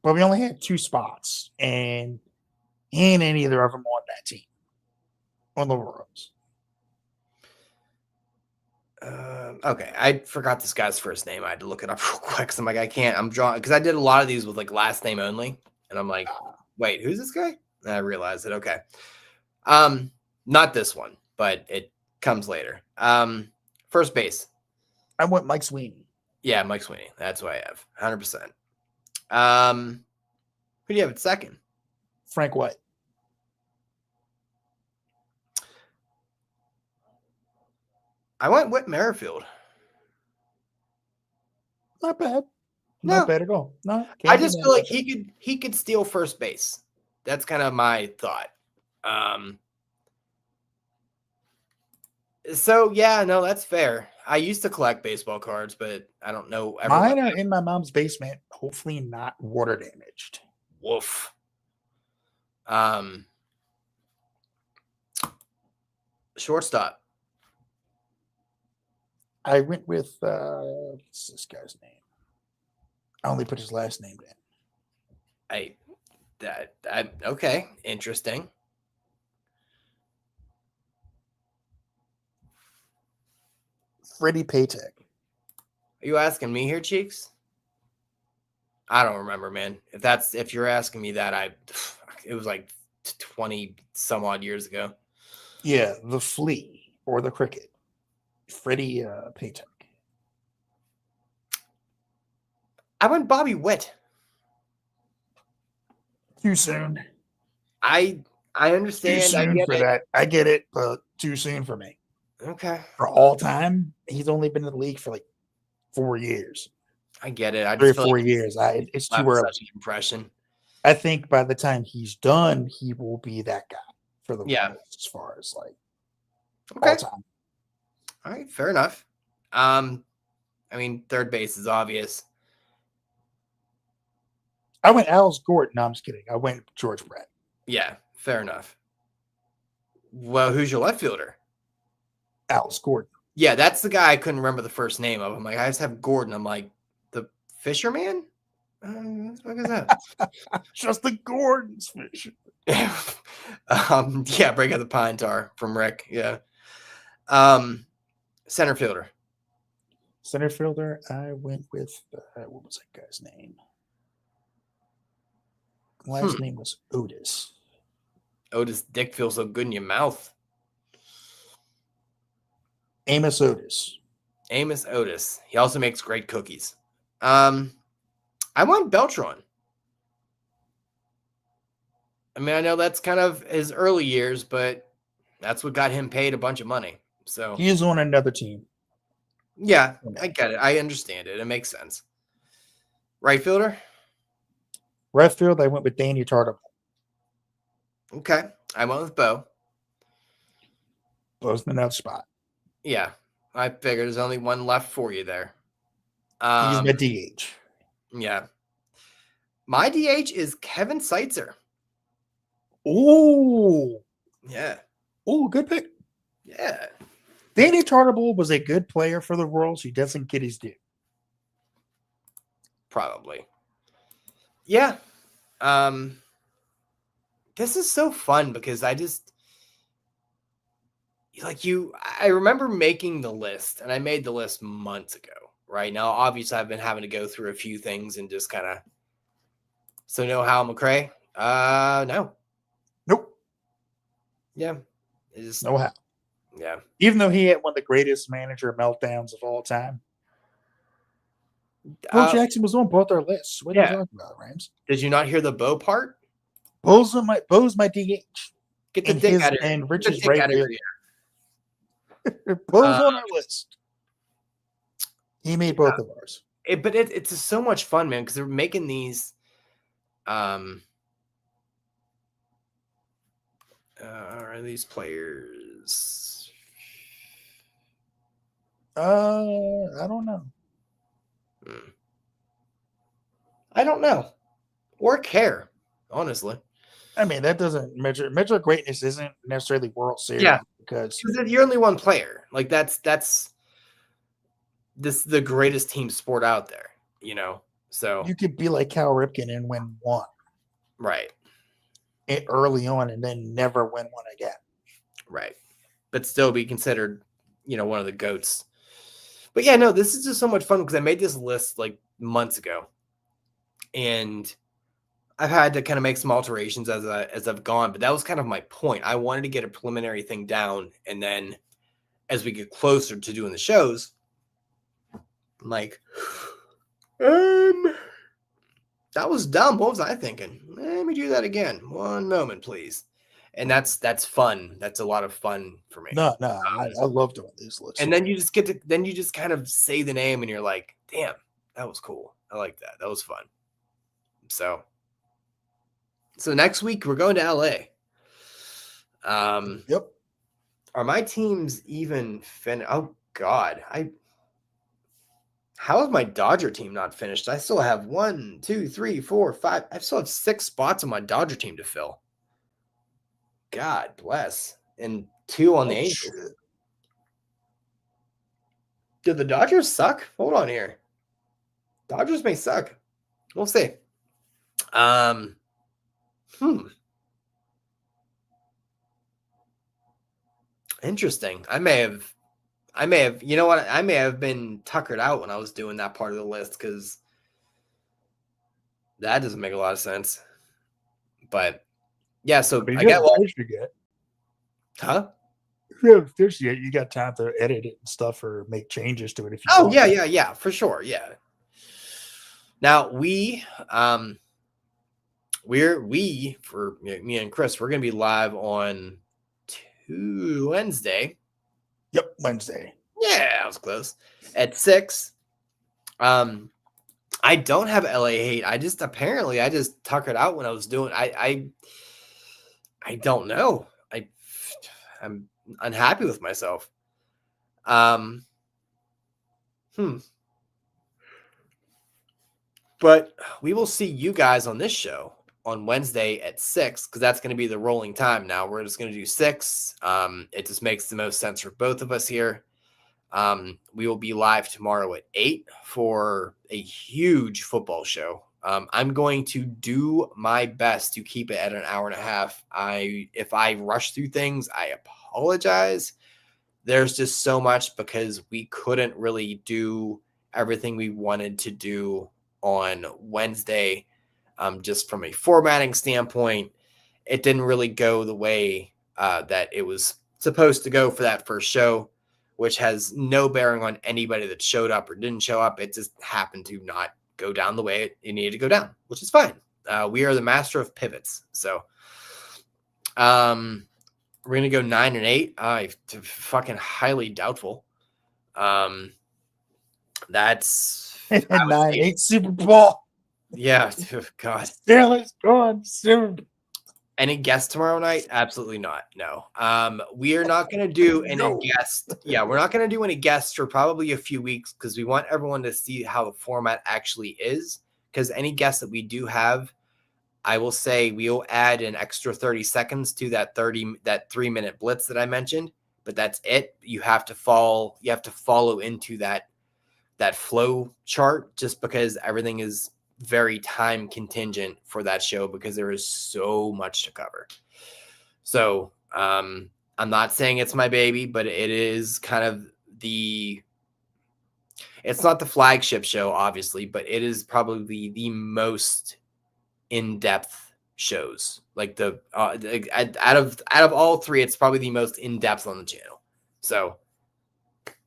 [SPEAKER 3] but we only had 2 spots, and he ain't in either of them on that team on the Royals.
[SPEAKER 2] Okay, I forgot this guy's first name. I had to look it up real quick. Cause I'm like, I can't. I'm drawing because I did a lot of these with like last name only, and I'm like, wait, who's this guy? And I realized it. Okay, not this one, but it comes later. First base.
[SPEAKER 3] I went Mike Sweeney.
[SPEAKER 2] Yeah, Mike Sweeney. That's what I have. 100%. Who do you have at second?
[SPEAKER 3] Frank White.
[SPEAKER 2] I went Whit Merrifield.
[SPEAKER 3] Not bad.
[SPEAKER 2] No.
[SPEAKER 3] Not bad at all. No,
[SPEAKER 2] I just feel like he could steal first base. That's kind of my thought. So yeah, no, that's fair. I used to collect baseball cards, but I don't know.
[SPEAKER 3] Mine are in my mom's basement. Hopefully not water damaged.
[SPEAKER 2] Woof. Shortstop.
[SPEAKER 3] I went with what's this guy's name? I only put his last name in.
[SPEAKER 2] Okay, interesting.
[SPEAKER 3] Freddie Paytech.
[SPEAKER 2] Are you asking me here, Cheeks? I don't remember, man. If you're asking me that, it was like 20 some odd years ago.
[SPEAKER 3] Yeah, the flea or the cricket. Freddie Paytech.
[SPEAKER 2] I went Bobby Witt.
[SPEAKER 3] Too soon.
[SPEAKER 2] I understand.
[SPEAKER 3] Too soon for that. I get it, but too soon for me.
[SPEAKER 2] Okay.
[SPEAKER 3] For all time, he's only been in the league for like 4 years.
[SPEAKER 2] I get it.
[SPEAKER 3] 3 or 4 years. It's too early.
[SPEAKER 2] Such an impression.
[SPEAKER 3] I think by the time he's done, he will be that guy for the
[SPEAKER 2] Royals
[SPEAKER 3] as far as like
[SPEAKER 2] all
[SPEAKER 3] time.
[SPEAKER 2] All right, fair enough. I mean, third base is obvious.
[SPEAKER 3] I went Alice Gordon. No, I'm just kidding. I went George Brett.
[SPEAKER 2] Yeah, fair enough. Well, who's your left fielder?
[SPEAKER 3] Alice Gordon.
[SPEAKER 2] Yeah, that's the guy I couldn't remember the first name of. I'm like, I just have Gordon. I'm like, the Fisherman? What the fuck is that?
[SPEAKER 3] Just the Gordon's Fisher.
[SPEAKER 2] Yeah, break out the pine tar from Rick. Yeah. Center fielder.
[SPEAKER 3] Center fielder, I went with what was that guy's name? Last name was Otis.
[SPEAKER 2] Otis dick feels so good in your mouth.
[SPEAKER 3] Amos Otis.
[SPEAKER 2] Amos Otis. He also makes great cookies. I went Beltran. I mean, I know that's kind of his early years, but that's what got him paid a bunch of money. So
[SPEAKER 3] he's on another team.
[SPEAKER 2] Yeah, I get it. I understand it. It makes sense. Right fielder?
[SPEAKER 3] Right field, I went with Danny Tartabull.
[SPEAKER 2] Okay. I went with Bo.
[SPEAKER 3] Bo's in another spot.
[SPEAKER 2] Yeah. I figured there's only one left for you there.
[SPEAKER 3] He's my DH.
[SPEAKER 2] Yeah. My DH is Kevin Seitzer.
[SPEAKER 3] Oh.
[SPEAKER 2] Yeah.
[SPEAKER 3] Oh, good pick.
[SPEAKER 2] Yeah.
[SPEAKER 3] Danny Tartabull was a good player for the Royals. He doesn't get his due.
[SPEAKER 2] Probably. Yeah. This is so fun because I remember making the list, and I made the list months ago. Right now, obviously, I've been having to go through a few things and just kind of. So, no Hal McRae? No.
[SPEAKER 3] Nope.
[SPEAKER 2] Yeah. It's
[SPEAKER 3] no how.
[SPEAKER 2] Yeah.
[SPEAKER 3] Even though he had one of the greatest manager meltdowns of all time. Bo Jackson was on both our lists. What are you talking about, Rams?
[SPEAKER 2] Did you not hear the Bo part?
[SPEAKER 3] Bo's my DH.
[SPEAKER 2] Get the dick out of here.
[SPEAKER 3] And Rich's right here. Bo's on our list. He made both of ours.
[SPEAKER 2] But it's just so much fun, man, because they're making these. Are these players?
[SPEAKER 3] I don't know.
[SPEAKER 2] I don't know or care, honestly.
[SPEAKER 3] I mean, that doesn't measure. Measure greatness isn't necessarily World Series.
[SPEAKER 2] Yeah,
[SPEAKER 3] because
[SPEAKER 2] you're only one player. Like that's the greatest team sport out there. You know. So
[SPEAKER 3] You could be like Cal Ripken and win one
[SPEAKER 2] right.
[SPEAKER 3] early on and then never win one again.
[SPEAKER 2] Right. But still be considered, one of the GOATs. But yeah, no, this is just so much fun because I made this list like months ago. And I've had to kind of make some alterations as I've gone, but that was kind of my point. I wanted to get a preliminary thing down, and then as we get closer to doing the shows, I'm like, that was dumb. What was I thinking? Let me do that again. One moment, please. And that's fun. That's a lot of fun for me.
[SPEAKER 3] No, I love doing these lists.
[SPEAKER 2] And then you just kind of say the name, and you're like, damn, that was cool. I like that. That was fun. So next week we're going to LA.
[SPEAKER 3] Yep.
[SPEAKER 2] Are my teams even finished? Oh God, how is my Dodger team not finished? I still have 1, 2, 3, 4, 5. I still have 6 spots on my Dodger team to fill. God bless, and 2 on the Angels.
[SPEAKER 3] Shit.
[SPEAKER 2] Did the Dodgers suck? Hold on here. Dodgers may suck. We'll see. Interesting. I may have, you know what? I may have been tuckered out when I was doing that part of the list because that doesn't make a lot of sense. But yeah, so
[SPEAKER 3] I
[SPEAKER 2] I get what.
[SPEAKER 3] Huh? If you haven't finished yet, you got time to edit it and stuff or make changes to it if you want.
[SPEAKER 2] Yeah, for sure. Yeah. Now we for me and Chris, we're gonna be live on Wednesday.
[SPEAKER 3] Yep, Wednesday.
[SPEAKER 2] Yeah, I was close. At 6. I don't have LA hate. I just tuckered out when I was doing. I don't know. I'm unhappy with myself. But we will see you guys on this show on Wednesday at 6 because that's going to be the rolling time now. We're just going to do 6. It just makes the most sense for both of us here. We will be live tomorrow at 8 for a huge football show. I'm going to do my best to keep it at an hour and a half. If I rush through things, I apologize. There's just so much because we couldn't really do everything we wanted to do on Wednesday. Just from a formatting standpoint, it didn't really go the way that it was supposed to go for that first show, which has no bearing on anybody that showed up or didn't show up. It just happened to not go down the way it needed to go down, which is fine. We are the master of pivots. So we're going to go 9 and 8. Fucking highly doubtful. That's
[SPEAKER 3] 9-8 Super Bowl.
[SPEAKER 2] Yeah. God.
[SPEAKER 3] Steelers gone Super Bowl.
[SPEAKER 2] Any guests tomorrow night? Absolutely not. No. We are not going to do any guests. Yeah, we're not going to do any guests for probably a few weeks because we want everyone to see how the format actually is. Because any guests that we do have, I will say we'll add an extra 30 seconds to that 3-minute blitz that I mentioned. But that's it. You have to follow into that flow chart just because everything is very time contingent for that show because there is so much to cover. So I'm not saying it's my baby, but it is kind of it's not the flagship show, obviously, but it is probably the most in-depth shows. Like out of all 3, it's probably the most in-depth on the channel. So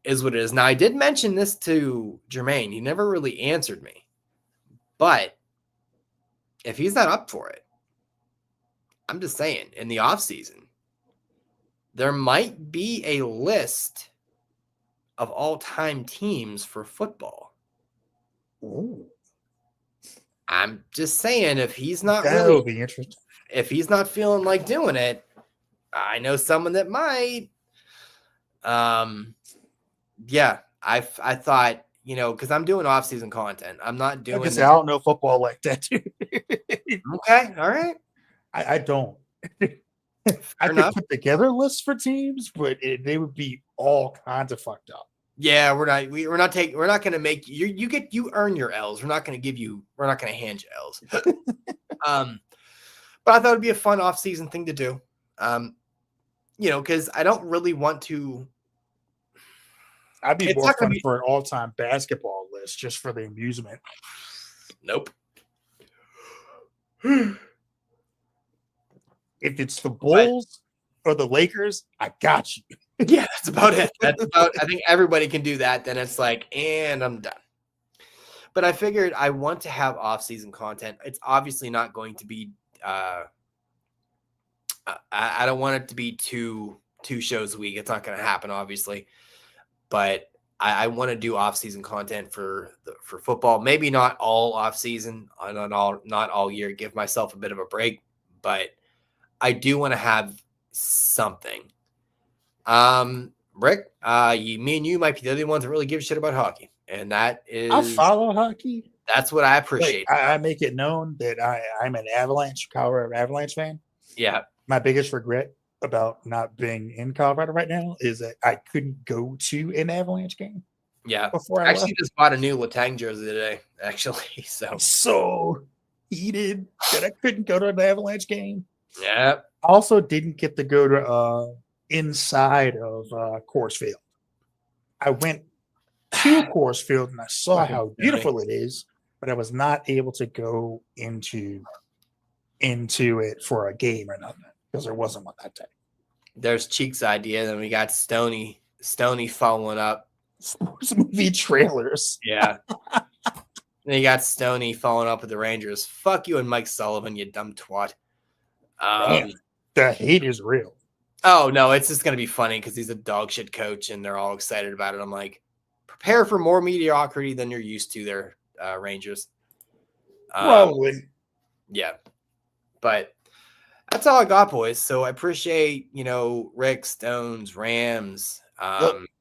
[SPEAKER 2] is what it is. Now I did mention this to Jermaine. He never really answered me. But if he's not up for it, I'm just saying, in the off season, there might be a list of all-time teams for football.
[SPEAKER 3] Ooh.
[SPEAKER 2] I'm just saying, if he's not
[SPEAKER 3] that would be interesting.
[SPEAKER 2] If he's not feeling like doing it, I know someone that might. Yeah, I thought. Because I'm doing off-season content. I'm not doing.
[SPEAKER 3] I don't know football like that, too.
[SPEAKER 2] Okay, all right.
[SPEAKER 3] I don't. I could put together lists for teams, but they would be all kinds of fucked up.
[SPEAKER 2] Yeah, we're not going to make you earn your L's. We're not going to hand you L's. But I thought it'd be a fun off-season thing to do. Because I don't really want to.
[SPEAKER 3] I'd be
[SPEAKER 2] It's
[SPEAKER 3] more
[SPEAKER 2] not gonna
[SPEAKER 3] fun
[SPEAKER 2] be.
[SPEAKER 3] for an all-time basketball list just for the amusement.
[SPEAKER 2] Nope.
[SPEAKER 3] If it's the Bulls or the Lakers, I got you.
[SPEAKER 2] Yeah, that's about it. I think everybody can do that. Then it's like, and I'm done. But I figured I want to have off-season content. It's obviously not going to be. I don't want it to be two shows a week. It's not going to happen, obviously. But I want to do off-season content for football. Maybe not all off-season, not all year. Give myself a bit of a break, but I do want to have something. Rick, me and you might be the only ones that really give a shit about hockey, and that is
[SPEAKER 3] I follow hockey.
[SPEAKER 2] That's what I appreciate.
[SPEAKER 3] I make it known that I'm an Colorado Avalanche fan.
[SPEAKER 2] Yeah.
[SPEAKER 3] My biggest regret about not being in Colorado right now is that I couldn't go to an Avalanche game.
[SPEAKER 2] Yeah.
[SPEAKER 3] Before I
[SPEAKER 2] actually just bought a new Letang jersey today, actually.
[SPEAKER 3] So heated that I couldn't go to an Avalanche game.
[SPEAKER 2] Yeah.
[SPEAKER 3] I also didn't get to go to inside of Coors Field. I went to Coors Field and I saw how beautiful it is, but I was not able to go into it for a game or nothing because there wasn't one that day.
[SPEAKER 2] There's Cheek's idea. Then we got Stoney following up.
[SPEAKER 3] Sports movie trailers.
[SPEAKER 2] Yeah. Then you got Stoney following up with the Rangers. Fuck you and Mike Sullivan, you dumb twat.
[SPEAKER 3] Man, the hate is real.
[SPEAKER 2] Oh, no, it's just going to be funny because he's a dog shit coach and they're all excited about it. I'm like, prepare for more mediocrity than you're used to there, Rangers.
[SPEAKER 3] Probably.
[SPEAKER 2] Yeah. But that's all I got, boys. So I appreciate, Rick, Stones, Rams.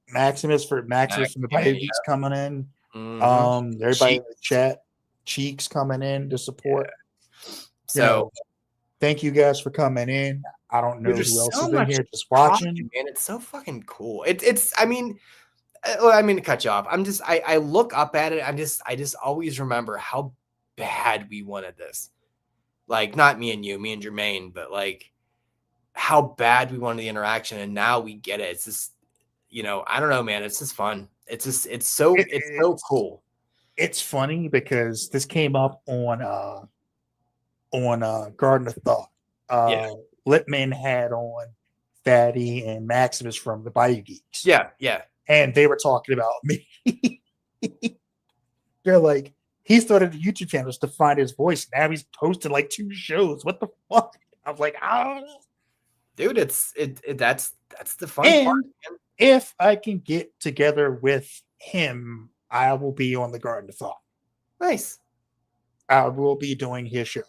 [SPEAKER 3] Maximus from the Bayou coming in.
[SPEAKER 2] Mm-hmm.
[SPEAKER 3] Everybody in the chat. Cheeks coming in to support.
[SPEAKER 2] Yeah. So
[SPEAKER 3] thank you guys for coming in. I don't know who else is in here just watching.
[SPEAKER 2] Man, it's so fucking cool. I mean to cut you off. I look up at it. I just always remember how bad we wanted this. Like, not me and you, me and Jermaine, but like how bad we wanted the interaction, and now we get it. It's just, I don't know, man. It's just fun. It's so cool.
[SPEAKER 3] It's funny because this came up on Garden of Thought. Littman had on Fatty and Maximus from the Bayou Geeks.
[SPEAKER 2] Yeah, yeah.
[SPEAKER 3] And they were talking about me. They're like, he started a YouTube channel to find his voice. Now he's hosting like 2 shows. What the fuck? I was like, I don't know.
[SPEAKER 2] Dude, that's the fun part. Man.
[SPEAKER 3] If I can get together with him, I will be on the Garden of Thought.
[SPEAKER 2] Nice.
[SPEAKER 3] I will be doing his show.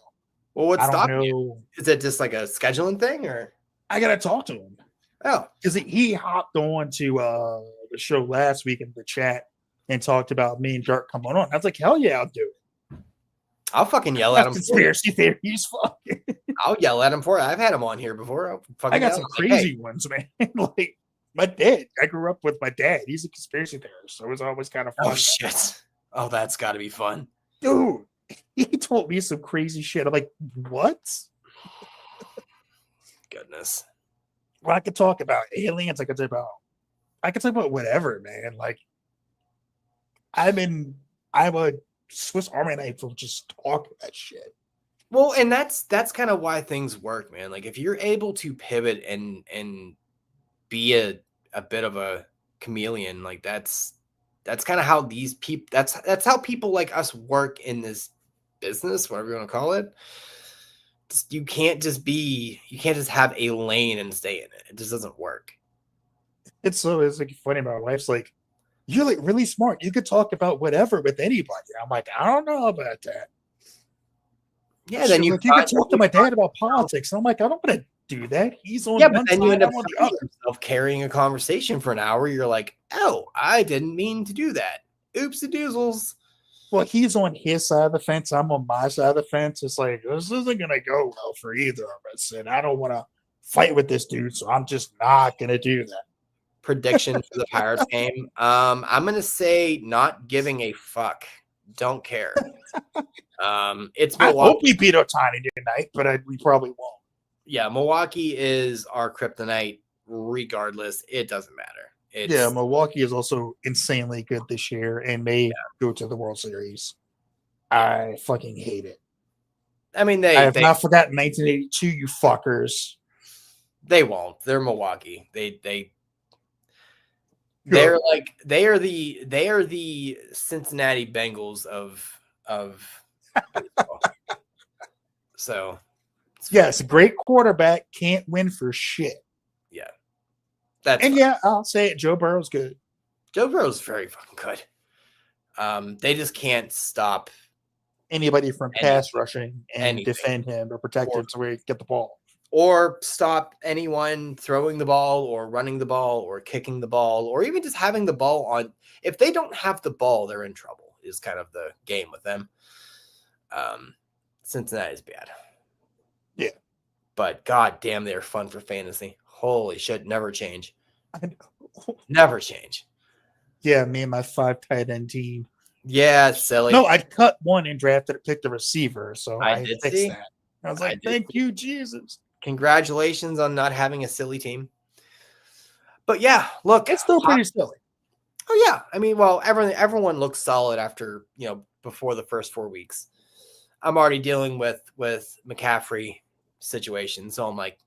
[SPEAKER 2] Well, what's stopping you? Is it just like a scheduling thing, or
[SPEAKER 3] I gotta talk to him?
[SPEAKER 2] Oh,
[SPEAKER 3] because he hopped on to the show last week in the chat and talked about me and Dirk coming on. I was like, hell yeah, I'll do it.
[SPEAKER 2] I'll fucking yell at him.
[SPEAKER 3] Conspiracy theories, fuck.
[SPEAKER 2] I'll yell at him for it. I've had him on here before.
[SPEAKER 3] I got some crazy ones, man. Like my dad. I grew up with my dad. He's a conspiracy theorist, so it was always kind of fun.
[SPEAKER 2] Oh shit! Oh, that's got to be fun,
[SPEAKER 3] dude. He told me some crazy shit. I'm like, what?
[SPEAKER 2] Goodness.
[SPEAKER 3] Well, I could talk about aliens. I could talk about whatever, man. Like, I'm a Swiss Army knife from just talking that shit.
[SPEAKER 2] Well, and that's kind of why things work, man. Like, if you're able to pivot and be a bit of a chameleon, like that's kind of how these people. That's how people like us work in this business, whatever you want to call it. You can't just have a lane and stay in it. It just doesn't work. It's
[SPEAKER 3] like funny. My wife's like, you're like really smart. You could talk about whatever with anybody. I'm like, I don't know about that.
[SPEAKER 2] Yeah, then you
[SPEAKER 3] could talk to my dad about politics. I'm like, I don't want to do that. He's on
[SPEAKER 2] but then you end up yourself carrying a conversation for an hour. You're like, oh, I didn't mean to do that. Oops, a doozles.
[SPEAKER 3] Well, he's on his side of the fence. I'm on my side of the fence. It's like, this isn't going to go well for either of us. And I don't want to fight with this dude, so I'm just not going to do that.
[SPEAKER 2] prediction for the Pirates game. I'm gonna say not giving a fuck. Don't care. It's
[SPEAKER 3] I
[SPEAKER 2] Milwaukee.
[SPEAKER 3] hope we beat Otani tonight, but we probably won't.
[SPEAKER 2] Yeah, Milwaukee is our kryptonite. Regardless, it doesn't matter.
[SPEAKER 3] Milwaukee is also insanely good this year and may go to the World Series. I fucking hate it.
[SPEAKER 2] I mean,
[SPEAKER 3] I have not forgotten 1982, you fuckers.
[SPEAKER 2] They won't. They're Milwaukee. They're like they are the Cincinnati Bengals of baseball. So
[SPEAKER 3] yes, great quarterback, can't win for shit.
[SPEAKER 2] Yeah.
[SPEAKER 3] I'll say it, Joe Burrow's good.
[SPEAKER 2] Joe Burrow's very fucking good. They just can't stop
[SPEAKER 3] anybody from pass rushing and defend him or protect him so we get the ball.
[SPEAKER 2] Or stop anyone throwing the ball or running the ball or kicking the ball or even just having the ball on. If they don't have the ball, they're in trouble is kind of the game with them. Cincinnati's bad.
[SPEAKER 3] Yeah.
[SPEAKER 2] But god damn, they're fun for fantasy. Holy shit, never change.
[SPEAKER 3] I know.
[SPEAKER 2] Never change.
[SPEAKER 3] Yeah, me and my 5 tight end team.
[SPEAKER 2] Yeah, it's silly.
[SPEAKER 3] No, I cut one and picked the receiver, so I
[SPEAKER 2] did
[SPEAKER 3] fixed
[SPEAKER 2] see.
[SPEAKER 3] that. I was like, thank you, Jesus.
[SPEAKER 2] Congratulations on not having a silly team. But yeah, look,
[SPEAKER 3] it's still pretty silly.
[SPEAKER 2] Oh yeah, I mean, well, everyone looks solid after before the first 4 weeks. I'm already dealing with McCaffrey situation, so I'm like,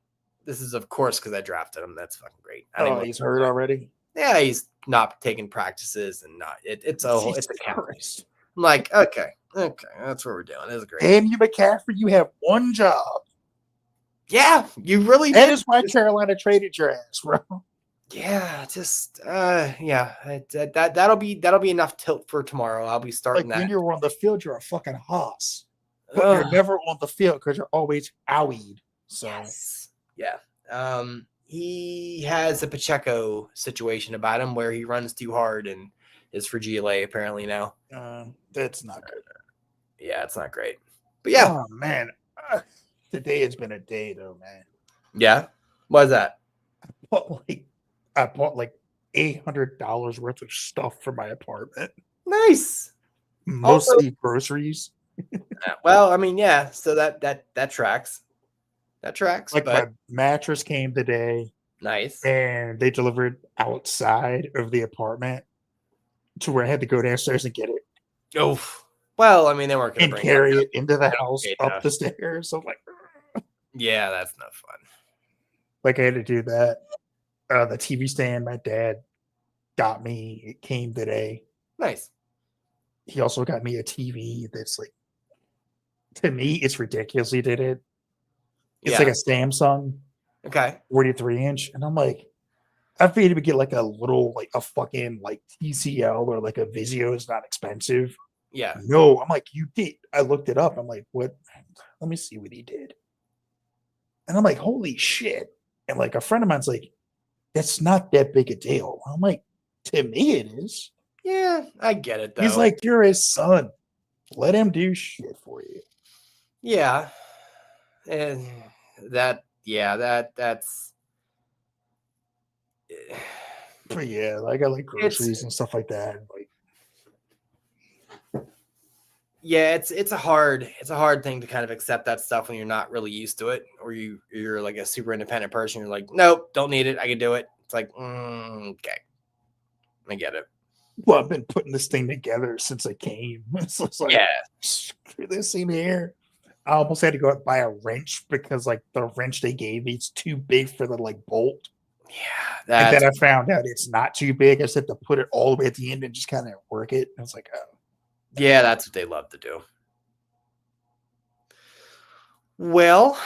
[SPEAKER 2] this is of course because I drafted him. That's fucking great.
[SPEAKER 3] He's hurt already.
[SPEAKER 2] Yeah, he's not taking practices and not. It's a count. I'm like, okay, that's what we're doing. This is great.
[SPEAKER 3] Damn you, McCaffrey, you have one job.
[SPEAKER 2] Yeah, you really
[SPEAKER 3] that
[SPEAKER 2] did.
[SPEAKER 3] Is why Carolina traded your ass, bro.
[SPEAKER 2] Yeah, just that'll be enough tilt for tomorrow. I'll be starting that.
[SPEAKER 3] When you're on the field, you're a fucking hoss. But you're never on the field because you're always owied. So
[SPEAKER 2] yes. Yeah. He has a Pacheco situation about him where he runs too hard and is for GLA apparently now.
[SPEAKER 3] That's not good.
[SPEAKER 2] Yeah, it's not great. But yeah.
[SPEAKER 3] Oh man. Today has been a day though, man.
[SPEAKER 2] Yeah. What is that?
[SPEAKER 3] I bought like $800 worth of stuff for my apartment.
[SPEAKER 2] Nice.
[SPEAKER 3] Mostly groceries.
[SPEAKER 2] Well, I mean, yeah. So that tracks. That tracks.
[SPEAKER 3] Like my mattress came today.
[SPEAKER 2] Nice.
[SPEAKER 3] And they delivered outside of the apartment to where I had to go downstairs and get it.
[SPEAKER 2] Oh, well, I mean, they weren't going to
[SPEAKER 3] carry it into the house up the stairs. So I'm like,
[SPEAKER 2] yeah, that's no fun.
[SPEAKER 3] Like I had to do that. The TV stand my dad got me. It came today.
[SPEAKER 2] Nice.
[SPEAKER 3] He also got me a TV that's like, to me, it's ridiculous. He did it. It's like a Samsung.
[SPEAKER 2] Okay.
[SPEAKER 3] 43-inch. And I'm like, I figured to get like a little, like a fucking like TCL or like a Vizio is not expensive.
[SPEAKER 2] Yeah.
[SPEAKER 3] No, I'm like, you did. I looked it up. I'm like, what? Let me see what he did. And I'm like, holy shit. And like a friend of mine's like, that's not that big a deal. I'm like, to me it is.
[SPEAKER 2] Yeah, I get it though.
[SPEAKER 3] He's like, you're his son. Let him do shit for you.
[SPEAKER 2] Yeah. And that's
[SPEAKER 3] but yeah, like I like groceries and stuff like that. Like,
[SPEAKER 2] yeah, it's a hard thing to kind of accept that stuff when you're not really used to it, or you're like a super independent person. You're like, nope, don't need it. I can do it. It's like, okay, I get it.
[SPEAKER 3] Well, I've been putting this thing together since I came. So it's like, screw this thing here. I almost had to go out and buy a wrench because like the wrench they gave me is too big for the like bolt.
[SPEAKER 2] Yeah,
[SPEAKER 3] and then I found out it's not too big. I just had to put it all the way at the end and just kind of work it. I was like, oh.
[SPEAKER 2] Yeah, that's what they love to do. Well,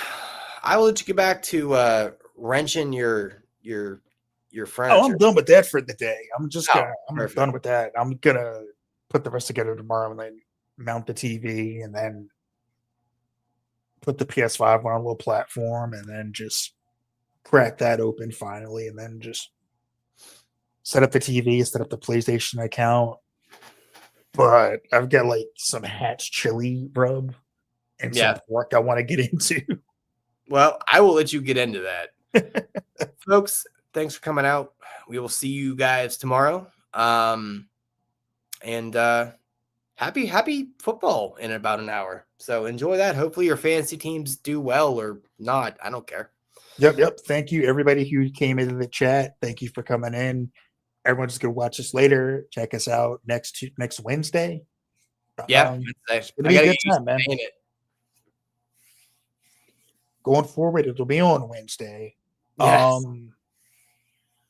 [SPEAKER 2] I will let you get back to wrenching your furniture.
[SPEAKER 3] Oh, I'm done with that for the day. I'm
[SPEAKER 2] perfect.
[SPEAKER 3] done with that. I'm gonna put the rest together tomorrow and then mount the TV and then put the PS5 on a little platform and then just crack that open finally and then just set up the TV, set up the PlayStation account. But I've got like some Hatch chili rub and some pork I want to get into. Well,
[SPEAKER 2] I will let you get into that. Folks, thanks for coming out. we will see you guys tomorrow. And happy football in about an hour. So enjoy that. Hopefully your fantasy teams do well or not. I don't care.
[SPEAKER 3] Yep. Thank you, everybody who came into the chat. Thank you for coming in. Everyone's gonna watch us later. Check us out next Wednesday.
[SPEAKER 2] Yeah,
[SPEAKER 3] It's gonna
[SPEAKER 2] I
[SPEAKER 3] be a
[SPEAKER 2] gotta
[SPEAKER 3] good
[SPEAKER 2] get used
[SPEAKER 3] time,
[SPEAKER 2] to
[SPEAKER 3] man.
[SPEAKER 2] saying it.
[SPEAKER 3] Going forward, it'll be on Wednesday.
[SPEAKER 2] Yes.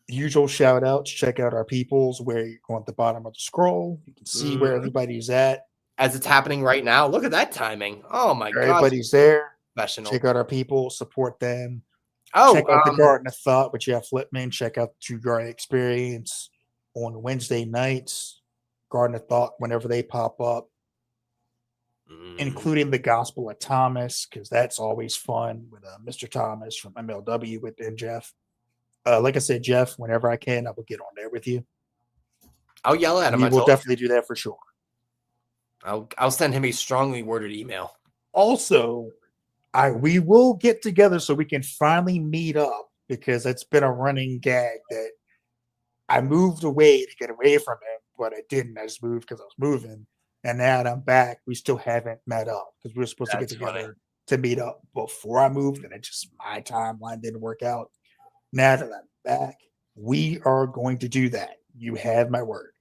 [SPEAKER 3] Usual shout outs. Check out our peoples where you go at the bottom of the scroll. You can see where everybody's at.
[SPEAKER 2] As it's happening right now. Look at that timing. Oh my god.
[SPEAKER 3] Everybody's there.
[SPEAKER 2] Professional.
[SPEAKER 3] Check out our people, support them.
[SPEAKER 2] Oh,
[SPEAKER 3] check out the Garden of Thought with Jeff Flipman. Check out the True Garden Experience on Wednesday nights. Garden of Thought whenever they pop up, including the Gospel of Thomas, because that's always fun with Mr. Thomas from MLW and Jeff. Like I said, Jeff, whenever I can, I will get on there with you.
[SPEAKER 2] I'll yell at him.
[SPEAKER 3] We will definitely do that for sure.
[SPEAKER 2] I'll send him a strongly worded email.
[SPEAKER 3] Also, we will get together so we can finally meet up, because it's been a running gag that I moved away to get away from him, but I didn't. I just moved because I was moving. And now that I'm back, we still haven't met up because we were supposed to get together to meet up before I moved, and my timeline didn't work out. Now that I'm back, we are going to do that. You have my word.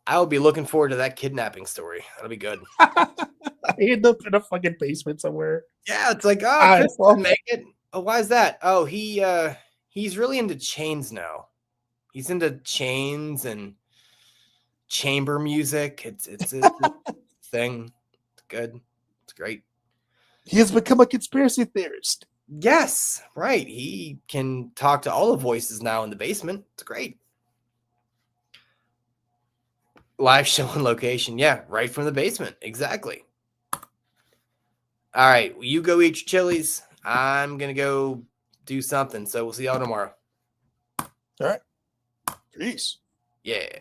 [SPEAKER 2] I will be looking forward to that kidnapping story. That'll be good.
[SPEAKER 3] I end up in a fucking basement somewhere.
[SPEAKER 2] Yeah, it's like, Chris didn't make it. Oh, why is that? Oh, he's really into chains now. He's into chains and chamber music. It's a thing. It's good. It's great.
[SPEAKER 3] He has become a conspiracy theorist.
[SPEAKER 2] Yes, right. He can talk to all the voices now in the basement. It's great. Live show on location. Yeah, right from the basement. Exactly. All right. You go eat your chilies. I'm going to go do something. So we'll see y'all tomorrow.
[SPEAKER 3] All right. Peace.
[SPEAKER 2] Yeah.